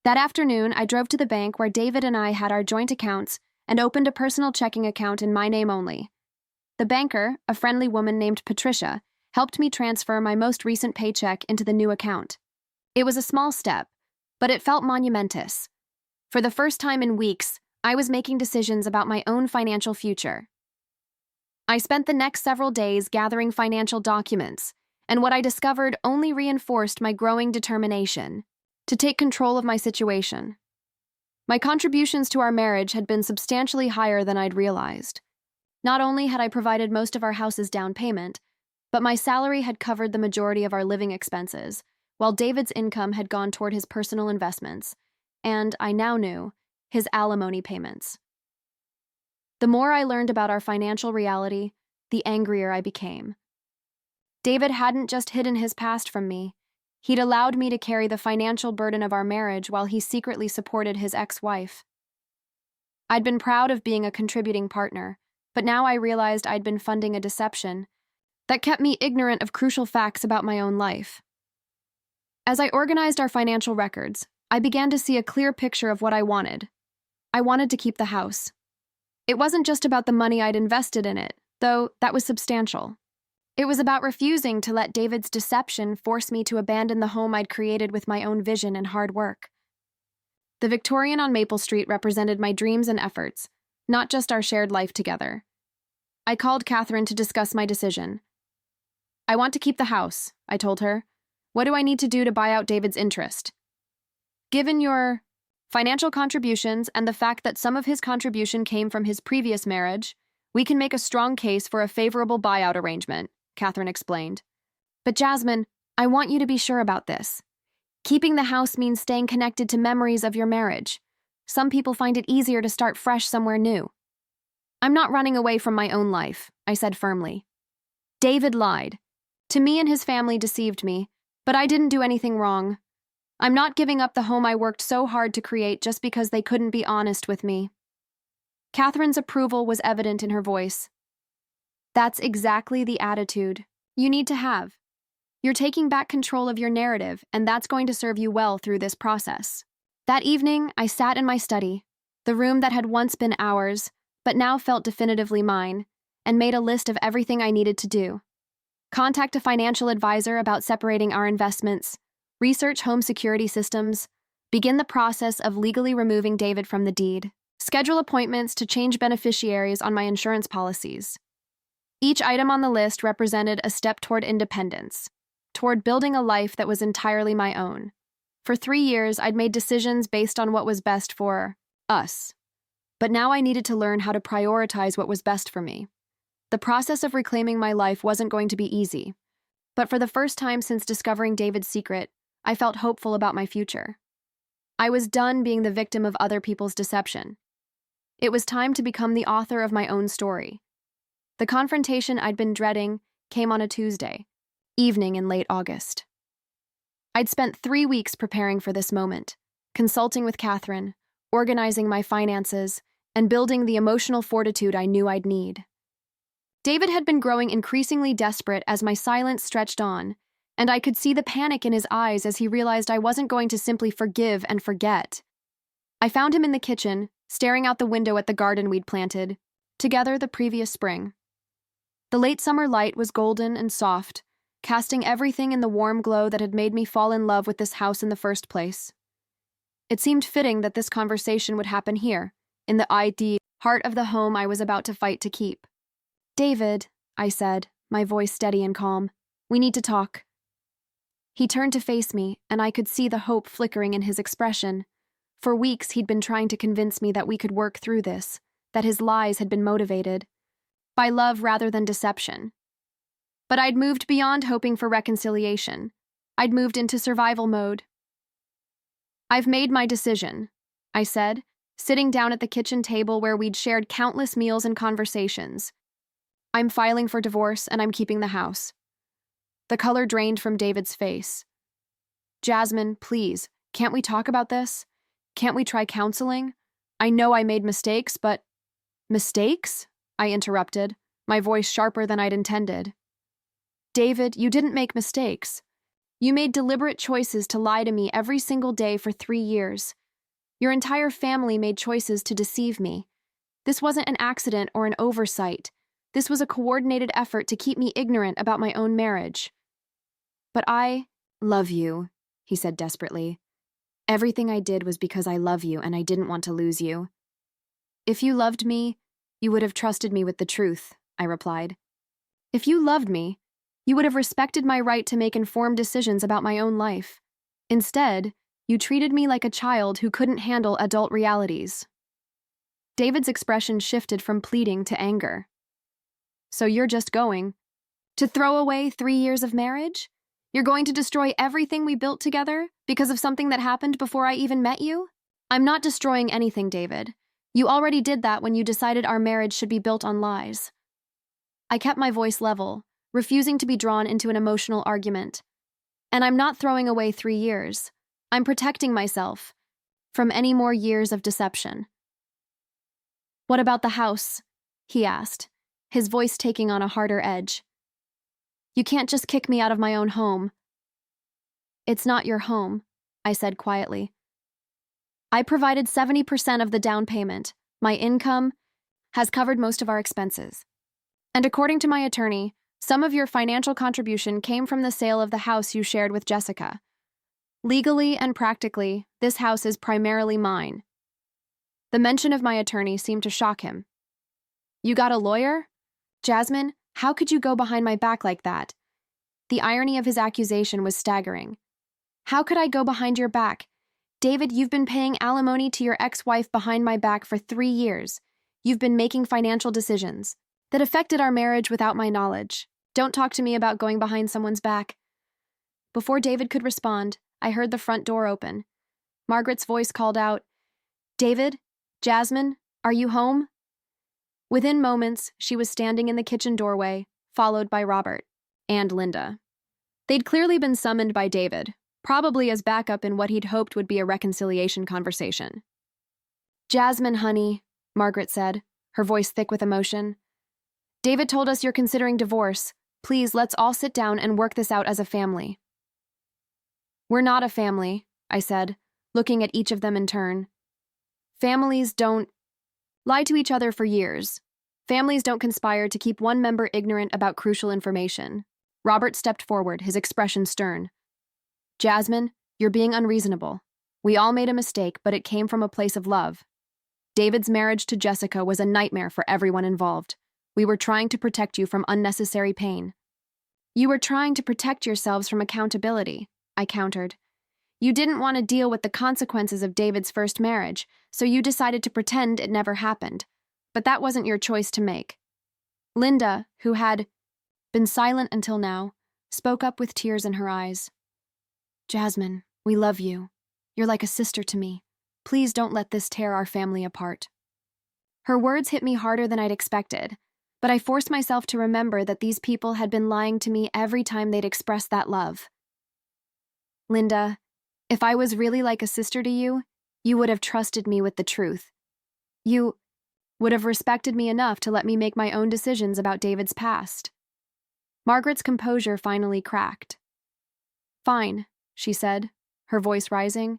That afternoon, I drove to the bank where David and I had our joint accounts and opened a personal checking account in my name only. The banker, a friendly woman named Patricia, helped me transfer my most recent paycheck into the new account. It was a small step, but it felt monumentous. For the first time in weeks, I was making decisions about my own financial future. I spent the next several days gathering financial documents, and what I discovered only reinforced my growing determination to take control of my situation. My contributions to our marriage had been substantially higher than I'd realized. Not only had I provided most of our house's down payment, but my salary had covered the majority of our living expenses, while David's income had gone toward his personal investments, and, I now knew, his alimony payments. The more I learned about our financial reality, the angrier I became. David hadn't just hidden his past from me. He'd allowed me to carry the financial burden of our marriage while he secretly supported his ex-wife. I'd been proud of being a contributing partner, but now I realized I'd been funding a deception that kept me ignorant of crucial facts about my own life. As I organized our financial records, I began to see a clear picture of what I wanted. I wanted to keep the house. It wasn't just about the money I'd invested in it, though that was substantial. It was about refusing to let David's deception force me to abandon the home I'd created with my own vision and hard work. The Victorian on Maple Street represented my dreams and efforts, not just our shared life together. I called Catherine to discuss my decision. I want to keep the house, I told her. What do I need to do to buy out David's interest? Given your financial contributions and the fact that some of his contribution came from his previous marriage, we can make a strong case for a favorable buyout arrangement, Catherine explained. But Jasmine, I want you to be sure about this. Keeping the house means staying connected to memories of your marriage. Some people find it easier to start fresh somewhere new. I'm not running away from my own life, I said firmly. David lied. To me and his family deceived me, but I didn't do anything wrong. I'm not giving up the home I worked so hard to create just because they couldn't be honest with me. Catherine's approval was evident in her voice. That's exactly the attitude you need to have. You're taking back control of your narrative, and that's going to serve you well through this process. That evening, I sat in my study, the room that had once been ours, but now felt definitively mine, and made a list of everything I needed to do. Contact a financial advisor about separating our investments, research home security systems, begin the process of legally removing David from the deed, schedule appointments to change beneficiaries on my insurance policies. Each item on the list represented a step toward independence, toward building a life that was entirely my own. For 3 years, I'd made decisions based on what was best for us. But now I needed to learn how to prioritize what was best for me. The process of reclaiming my life wasn't going to be easy, but for the first time since discovering David's secret, I felt hopeful about my future. I was done being the victim of other people's deception. It was time to become the author of my own story. The confrontation I'd been dreading came on a Tuesday evening in late August. I'd spent 3 weeks preparing for this moment, consulting with Catherine, organizing my finances, and building the emotional fortitude I knew I'd need. David had been growing increasingly desperate as my silence stretched on, and I could see the panic in his eyes as he realized I wasn't going to simply forgive and forget. I found him in the kitchen, staring out the window at the garden we'd planted, together the previous spring. The late summer light was golden and soft, casting everything in the warm glow that had made me fall in love with this house in the first place. It seemed fitting that this conversation would happen here, in the ideal heart of the home I was about to fight to keep. David, I said, my voice steady and calm, we need to talk. He turned to face me, and I could see the hope flickering in his expression. For weeks he'd been trying to convince me that we could work through this, that his lies had been motivated by love rather than deception. But I'd moved beyond hoping for reconciliation. I'd moved into survival mode. I've made my decision, I said, sitting down at the kitchen table where we'd shared countless meals and conversations. I'm filing for divorce and I'm keeping the house. The color drained from David's face. Jasmine, please, can't we talk about this? Can't we try counseling? I know I made mistakes, but... Mistakes? I interrupted, my voice sharper than I'd intended. David, you didn't make mistakes. You made deliberate choices to lie to me every single day for 3 years. Your entire family made choices to deceive me. This wasn't an accident or an oversight. This was a coordinated effort to keep me ignorant about my own marriage. But I love you, he said desperately. Everything I did was because I love you and I didn't want to lose you. If you loved me, you would have trusted me with the truth, I replied. If you loved me, you would have respected my right to make informed decisions about my own life. Instead, you treated me like a child who couldn't handle adult realities. David's expression shifted from pleading to anger. So you're just going to throw away 3 years of marriage? You're going to destroy everything we built together because of something that happened before I even met you? I'm not destroying anything, David. You already did that when you decided our marriage should be built on lies. I kept my voice level, refusing to be drawn into an emotional argument. And I'm not throwing away 3 years. I'm protecting myself from any more years of deception. What about the house? He asked, his voice taking on a harder edge. You can't just kick me out of my own home. It's not your home, I said quietly. I provided 70% of the down payment. My income has covered most of our expenses. And according to my attorney, some of your financial contribution came from the sale of the house you shared with Jessica. Legally and practically, this house is primarily mine. The mention of my attorney seemed to shock him. You got a lawyer? Jasmine, how could you go behind my back like that? The irony of his accusation was staggering. How could I go behind your back? David, you've been paying alimony to your ex-wife behind my back for 3 years. You've been making financial decisions that affected our marriage without my knowledge. Don't talk to me about going behind someone's back. Before David could respond, I heard the front door open. Margaret's voice called out, David? Jasmine? Are you home? Within moments, she was standing in the kitchen doorway, followed by Robert and Linda. They'd clearly been summoned by David, probably as backup in what he'd hoped would be a reconciliation conversation. Jasmine, honey, Margaret said, her voice thick with emotion. David told us you're considering divorce. Please, let's all sit down and work this out as a family. We're not a family, I said, looking at each of them in turn. Families don't lie to each other for years. Families don't conspire to keep one member ignorant about crucial information. Robert stepped forward, his expression stern. Jasmine, you're being unreasonable. We all made a mistake, but it came from a place of love. David's marriage to Jessica was a nightmare for everyone involved. We were trying to protect you from unnecessary pain. You were trying to protect yourselves from accountability, I countered. You didn't want to deal with the consequences of David's first marriage, so you decided to pretend it never happened. But that wasn't your choice to make. Linda, who had been silent until now, spoke up with tears in her eyes. Jasmine, we love you. You're like a sister to me. Please don't let this tear our family apart. Her words hit me harder than I'd expected, but I forced myself to remember that these people had been lying to me every time they'd expressed that love. Linda, if I was really like a sister to you, you would have trusted me with the truth. You would have respected me enough to let me make my own decisions about David's past. Margaret's composure finally cracked. Fine, she said, her voice rising.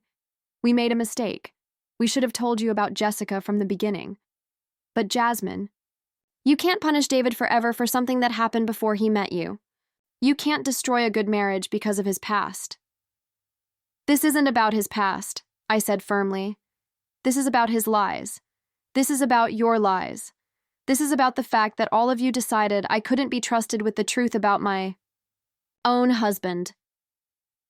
We made a mistake. We should have told you about Jessica from the beginning. But Jasmine, you can't punish David forever for something that happened before he met you. You can't destroy a good marriage because of his past. This isn't about his past, I said firmly. This is about his lies. This is about your lies. This is about the fact that all of you decided I couldn't be trusted with the truth about my own husband.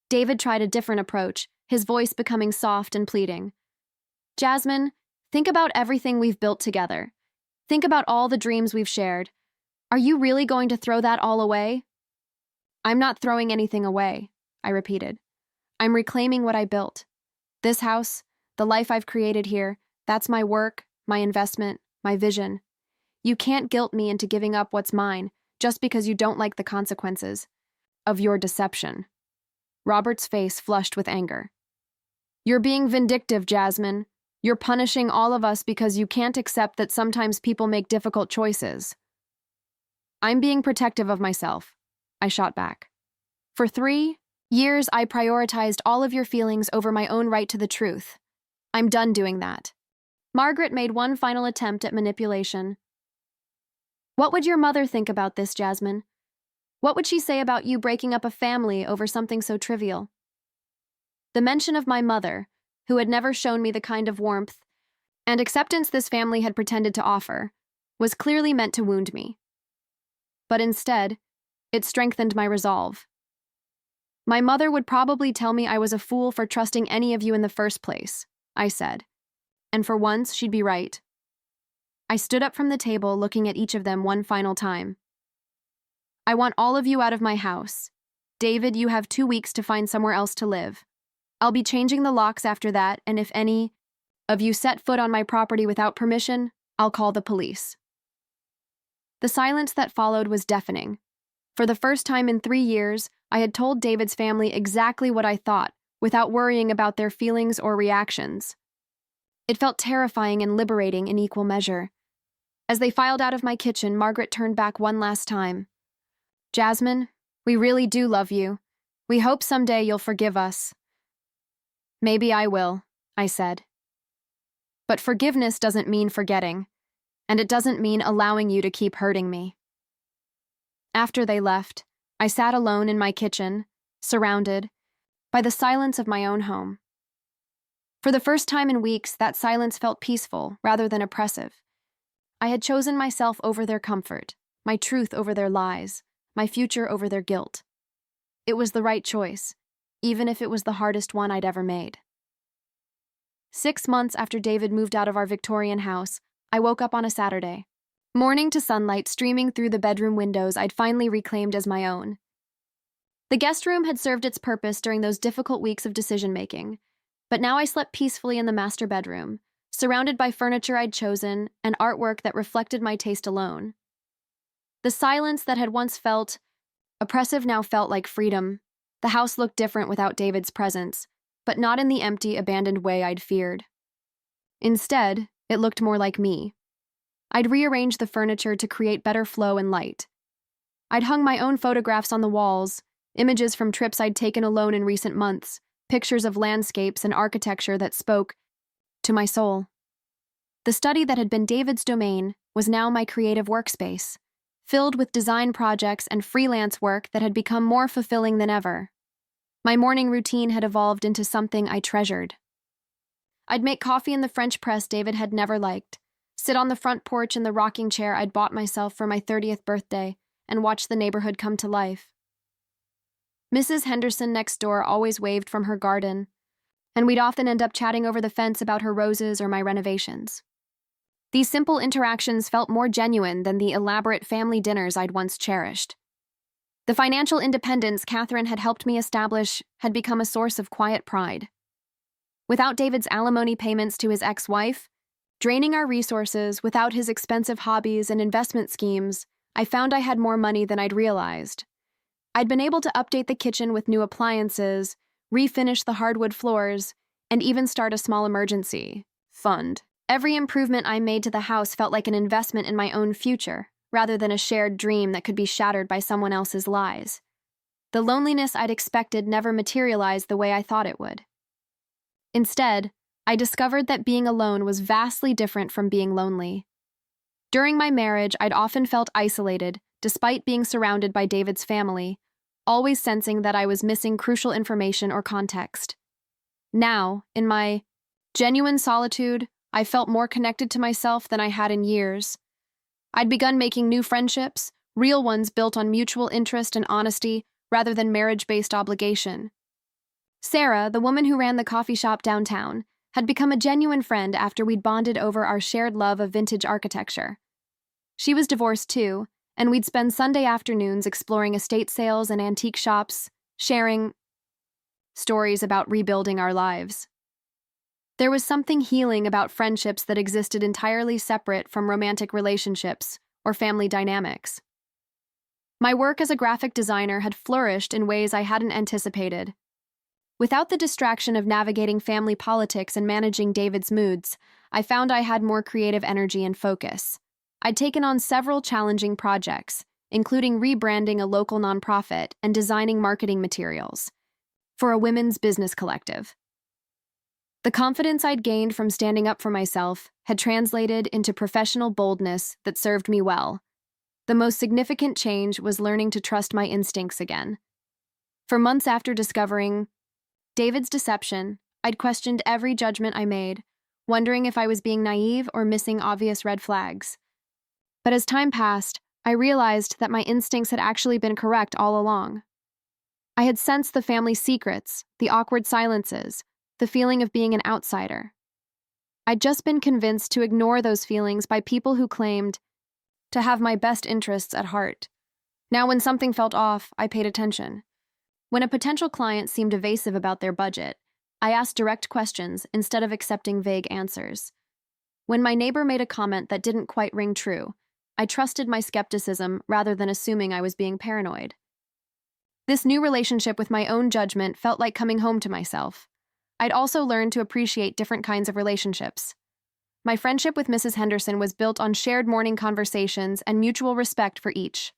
David tried a different approach, his voice becoming soft and pleading. Jasmine, think about everything we've built together. Think about all the dreams we've shared. Are you really going to throw that all away? I'm not throwing anything away, I repeated. I'm reclaiming what I built. This house, the life I've created here, that's my work, my investment, my vision. You can't guilt me into giving up what's mine just because you don't like the consequences of your deception. Robert's face flushed with anger. You're being vindictive, Jasmine. You're punishing all of us because you can't accept that sometimes people make difficult choices. I'm being protective of myself, I shot back. For 3 years, I prioritized all of your feelings over my own right to the truth. I'm done doing that. Margaret made one final attempt at manipulation. What would your mother think about this, Jasmine? What would she say about you breaking up a family over something so trivial? The mention of my mother, who had never shown me the kind of warmth and acceptance this family had pretended to offer, was clearly meant to wound me. But instead, it strengthened my resolve. My mother would probably tell me I was a fool for trusting any of you in the first place, I said. And for once, she'd be right. I stood up from the table, looking at each of them one final time. I want all of you out of my house. David, you have 2 weeks to find somewhere else to live. I'll be changing the locks after that, and if any of you set foot on my property without permission, I'll call the police. The silence that followed was deafening. For the first time in 3 years, I had told David's family exactly what I thought, without worrying about their feelings or reactions. It felt terrifying and liberating in equal measure. As they filed out of my kitchen, Margaret turned back one last time. Jasmine, we really do love you. We hope someday you'll forgive us. Maybe I will, I said. But forgiveness doesn't mean forgetting, and it doesn't mean allowing you to keep hurting me. After they left, I sat alone in my kitchen, surrounded by the silence of my own home. For the first time in weeks, that silence felt peaceful rather than oppressive. I had chosen myself over their comfort, my truth over their lies, my future over their guilt. It was the right choice, even if it was the hardest one I'd ever made. 6 months after David moved out of our Victorian house, I woke up on a Saturday. Morning to sunlight streaming through the bedroom windows I'd finally reclaimed as my own. The guest room had served its purpose during those difficult weeks of decision-making, but now I slept peacefully in the master bedroom, surrounded by furniture I'd chosen and artwork that reflected my taste alone. The silence that had once felt oppressive now felt like freedom. The house looked different without David's presence, but not in the empty, abandoned way I'd feared. Instead, it looked more like me. I'd rearranged the furniture to create better flow and light. I'd hung my own photographs on the walls, images from trips I'd taken alone in recent months, pictures of landscapes and architecture that spoke to my soul. The study that had been David's domain was now my creative workspace, filled with design projects and freelance work that had become more fulfilling than ever. My morning routine had evolved into something I treasured. I'd make coffee in the French press David had never liked, sit on the front porch in the rocking chair I'd bought myself for my 30th birthday, and watch the neighborhood come to life. Mrs. Henderson next door always waved from her garden, and we'd often end up chatting over the fence about her roses or my renovations. These simple interactions felt more genuine than the elaborate family dinners I'd once cherished. The financial independence Catherine had helped me establish had become a source of quiet pride. Without David's alimony payments to his ex-wife, draining our resources without his expensive hobbies and investment schemes, I found I had more money than I'd realized. I'd been able to update the kitchen with new appliances, refinish the hardwood floors, and even start a small emergency fund. Every improvement I made to the house felt like an investment in my own future, rather than a shared dream that could be shattered by someone else's lies. The loneliness I'd expected never materialized the way I thought it would. Instead, I discovered that being alone was vastly different from being lonely. During my marriage, I'd often felt isolated, despite being surrounded by David's family, always sensing that I was missing crucial information or context. Now, in my genuine solitude, I felt more connected to myself than I had in years. I'd begun making new friendships, real ones built on mutual interest and honesty rather than marriage-based obligation. Sarah, the woman who ran the coffee shop downtown, had become a genuine friend after we'd bonded over our shared love of vintage architecture. She was divorced too, and we'd spend Sunday afternoons exploring estate sales and antique shops, sharing stories about rebuilding our lives. There was something healing about friendships that existed entirely separate from romantic relationships or family dynamics. My work as a graphic designer had flourished in ways I hadn't anticipated. Without the distraction of navigating family politics and managing David's moods, I found I had more creative energy and focus. I'd taken on several challenging projects, including rebranding a local nonprofit and designing marketing materials for a women's business collective. The confidence I'd gained from standing up for myself had translated into professional boldness that served me well. The most significant change was learning to trust my instincts again. For months after discovering David's deception, I'd questioned every judgment I made, wondering if I was being naive or missing obvious red flags. But as time passed, I realized that my instincts had actually been correct all along. I had sensed the family's secrets, the awkward silences, the feeling of being an outsider. I'd just been convinced to ignore those feelings by people who claimed to have my best interests at heart. Now, when something felt off, I paid attention. When a potential client seemed evasive about their budget, I asked direct questions instead of accepting vague answers. When my neighbor made a comment that didn't quite ring true, I trusted my skepticism rather than assuming I was being paranoid. This new relationship with my own judgment felt like coming home to myself. I'd also learned to appreciate different kinds of relationships. My friendship with Mrs. Henderson was built on shared morning conversations and mutual respect for each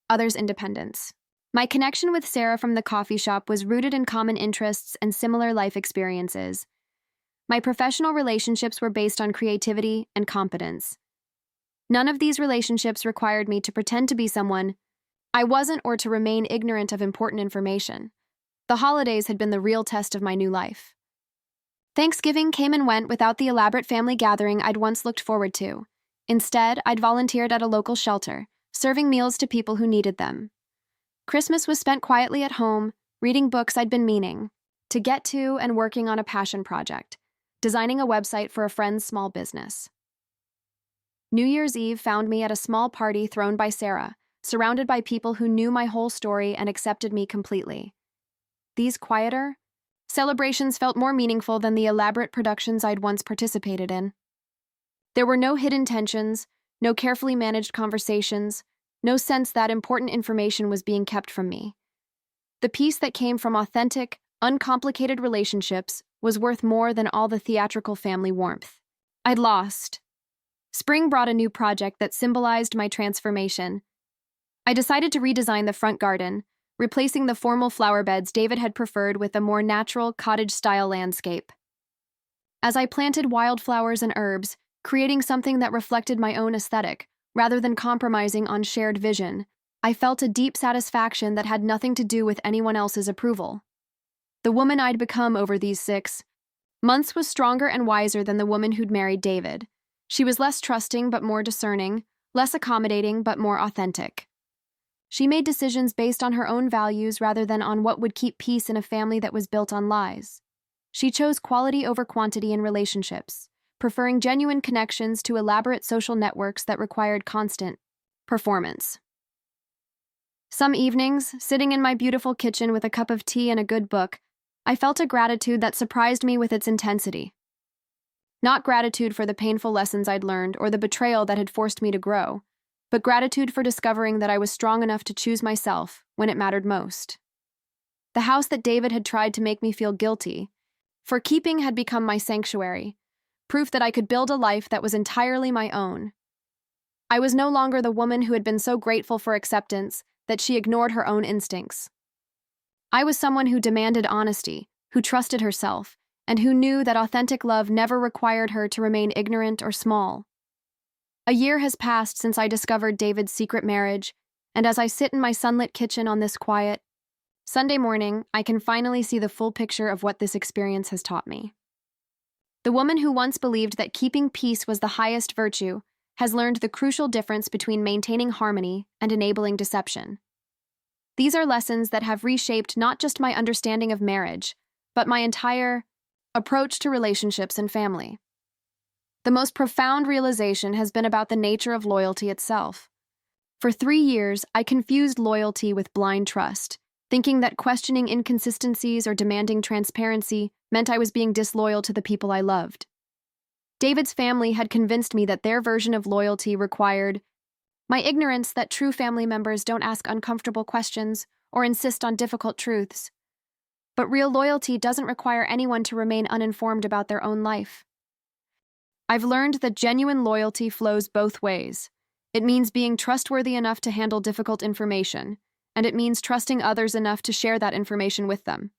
other's independence. My connection with Sarah from the coffee shop was rooted in common interests and similar life experiences. My professional relationships were based on creativity and competence. None of these relationships required me to pretend to be someone I wasn't or to remain ignorant of important information. The holidays had been the real test of my new life. Thanksgiving came and went without the elaborate family gathering I'd once looked forward to. Instead, I'd volunteered at a local shelter, serving meals to people who needed them. Christmas was spent quietly at home, reading books I'd been meaning to get to and working on a passion project, designing a website for a friend's small business. New Year's Eve found me at a small party thrown by Sarah, surrounded by people who knew my whole story and accepted me completely. These quieter celebrations felt more meaningful than the elaborate productions I'd once participated in. There were no hidden tensions, no carefully managed conversations, no sense that important information was being kept from me. The peace that came from authentic, uncomplicated relationships was worth more than all the theatrical family warmth I'd lost. Spring brought a new project that symbolized my transformation. I decided to redesign the front garden, replacing the formal flower beds David had preferred with a more natural, cottage-style landscape. As I planted wildflowers and herbs, creating something that reflected my own aesthetic, rather than compromising on shared vision, I felt a deep satisfaction that had nothing to do with anyone else's approval. The woman I'd become over these 6 months was stronger and wiser than the woman who'd married David. She was less trusting but more discerning, less accommodating but more authentic. She made decisions based on her own values rather than on what would keep peace in a family that was built on lies. She chose quality over quantity in relationships, preferring genuine connections to elaborate social networks that required constant performance. Some evenings, sitting in my beautiful kitchen with a cup of tea and a good book, I felt a gratitude that surprised me with its intensity. Not gratitude for the painful lessons I'd learned or the betrayal that had forced me to grow, but gratitude for discovering that I was strong enough to choose myself when it mattered most. The house that David had tried to make me feel guilty for keeping had become my sanctuary, proof that I could build a life that was entirely my own. I was no longer the woman who had been so grateful for acceptance that she ignored her own instincts. I was someone who demanded honesty, who trusted herself, and who knew that authentic love never required her to remain ignorant or small. A year has passed since I discovered David's secret marriage, and as I sit in my sunlit kitchen on this quiet Sunday morning, I can finally see the full picture of what this experience has taught me. The woman who once believed that keeping peace was the highest virtue has learned the crucial difference between maintaining harmony and enabling deception. These are lessons that have reshaped not just my understanding of marriage, but my entire approach to relationships and family. The most profound realization has been about the nature of loyalty itself. For 3 years, I confused loyalty with blind trust, thinking that questioning inconsistencies or demanding transparency meant I was being disloyal to the people I loved. David's family had convinced me that their version of loyalty required my ignorance that true family members don't ask uncomfortable questions or insist on difficult truths. But real loyalty doesn't require anyone to remain uninformed about their own life. I've learned that genuine loyalty flows both ways. It means being trustworthy enough to handle difficult information, and it means trusting others enough to share that information with them.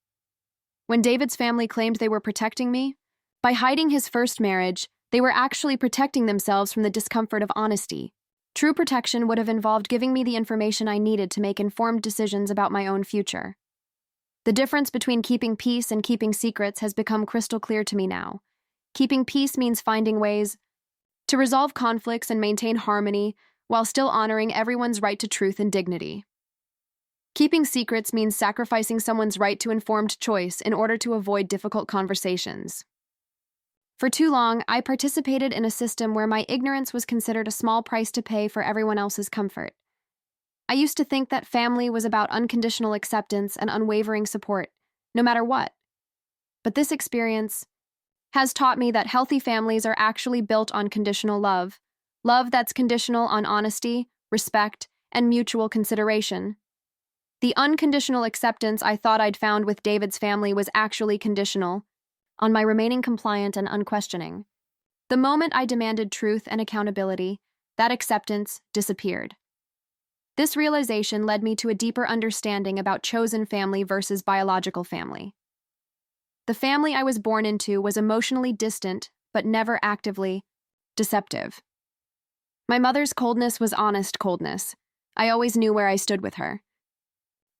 When David's family claimed they were protecting me, by hiding his first marriage, they were actually protecting themselves from the discomfort of honesty. True protection would have involved giving me the information I needed to make informed decisions about my own future. The difference between keeping peace and keeping secrets has become crystal clear to me now. Keeping peace means finding ways to resolve conflicts and maintain harmony while still honoring everyone's right to truth and dignity. Keeping secrets means sacrificing someone's right to informed choice in order to avoid difficult conversations. For too long, I participated in a system where my ignorance was considered a small price to pay for everyone else's comfort. I used to think that family was about unconditional acceptance and unwavering support, no matter what. But this experience has taught me that healthy families are actually built on conditional love, love that's conditional on honesty, respect, and mutual consideration. The unconditional acceptance I thought I'd found with David's family was actually conditional on my remaining compliant and unquestioning. The moment I demanded truth and accountability, that acceptance disappeared. This realization led me to a deeper understanding about chosen family versus biological family. The family I was born into was emotionally distant, but never actively deceptive. My mother's coldness was honest coldness. I always knew where I stood with her.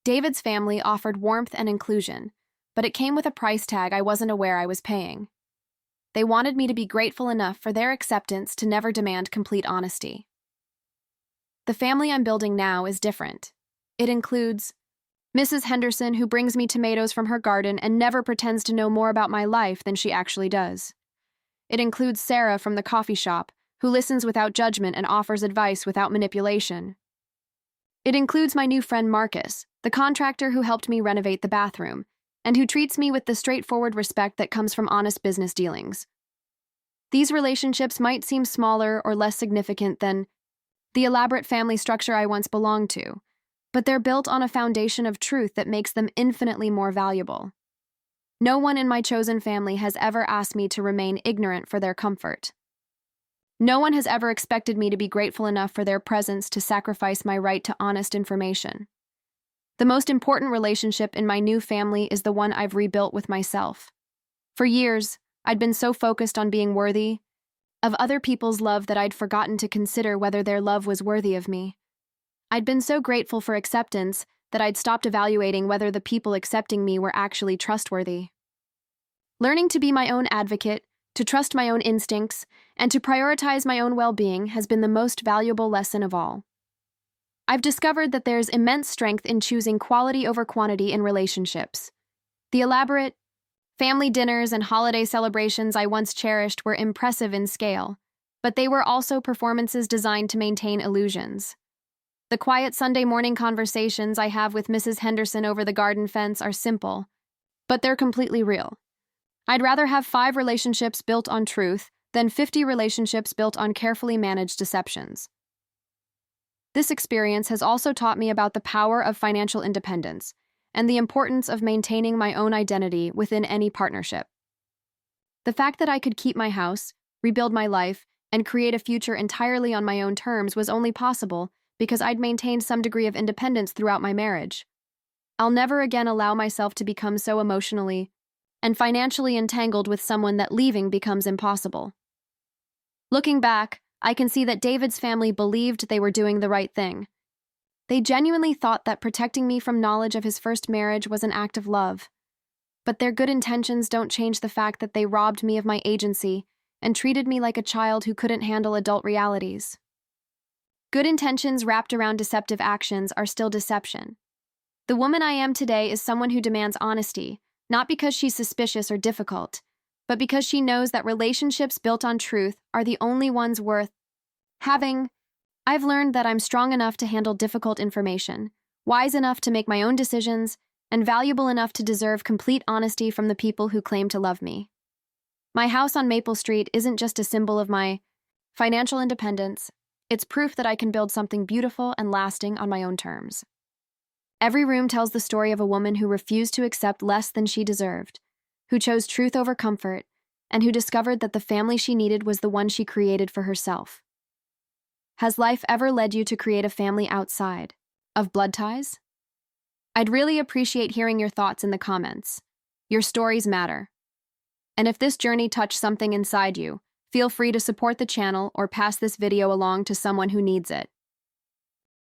David's family offered warmth and inclusion, but it came with a price tag I wasn't aware I was paying. They wanted me to be grateful enough for their acceptance to never demand complete honesty. the family I'm building now is different. It includes Mrs. Henderson, who brings me tomatoes from her garden and never pretends to know more about my life than she actually does. It includes Sarah from the coffee shop, who listens without judgment and offers advice without manipulation. It includes my new friend Marcus, the contractor who helped me renovate the bathroom, and who treats me with the straightforward respect that comes from honest business dealings. These relationships might seem smaller or less significant than the elaborate family structure I once belonged to, but they're built on a foundation of truth that makes them infinitely more valuable. No one in my chosen family has ever asked me to remain ignorant for their comfort. No one has ever expected me to be grateful enough for their presence to sacrifice my right to honest information. The most important relationship in my new family is the one I've rebuilt with myself. For years, I'd been so focused on being worthy of other people's love that I'd forgotten to consider whether their love was worthy of me. I'd been so grateful for acceptance that I'd stopped evaluating whether the people accepting me were actually trustworthy. Learning to be my own advocate, to trust my own instincts, and to prioritize my own well-being has been the most valuable lesson of all. I've discovered that there's immense strength in choosing quality over quantity in relationships. The elaborate family dinners and holiday celebrations I once cherished were impressive in scale, but they were also performances designed to maintain illusions. The quiet Sunday morning conversations I have with Mrs. Henderson over the garden fence are simple, but they're completely real. I'd rather have 5 relationships built on truth than 50 relationships built on carefully managed deceptions. This experience has also taught me about the power of financial independence and the importance of maintaining my own identity within any partnership. The fact that I could keep my house, rebuild my life, and create a future entirely on my own terms was only possible because I'd maintained some degree of independence throughout my marriage. I'll never again allow myself to become so emotionally and financially entangled with someone that leaving becomes impossible. Looking back, I can see that David's family believed they were doing the right thing. They genuinely thought that protecting me from knowledge of his first marriage was an act of love. But their good intentions don't change the fact that they robbed me of my agency and treated me like a child who couldn't handle adult realities. Good intentions wrapped around deceptive actions are still deception. The woman I am today is someone who demands honesty, not because she's suspicious or difficult, but because she knows that relationships built on truth are the only ones worth having. I've learned that I'm strong enough to handle difficult information, wise enough to make my own decisions, and valuable enough to deserve complete honesty from the people who claim to love me. My house on Maple Street isn't just a symbol of my financial independence, it's proof that I can build something beautiful and lasting on my own terms. Every room tells the story of a woman who refused to accept less than she deserved, who chose truth over comfort, and who discovered that the family she needed was the one she created for herself. Has life ever led you to create a family outside of blood ties? I'd really appreciate hearing your thoughts in the comments. Your stories matter. And if this journey touched something inside you, feel free to support the channel or pass this video along to someone who needs it.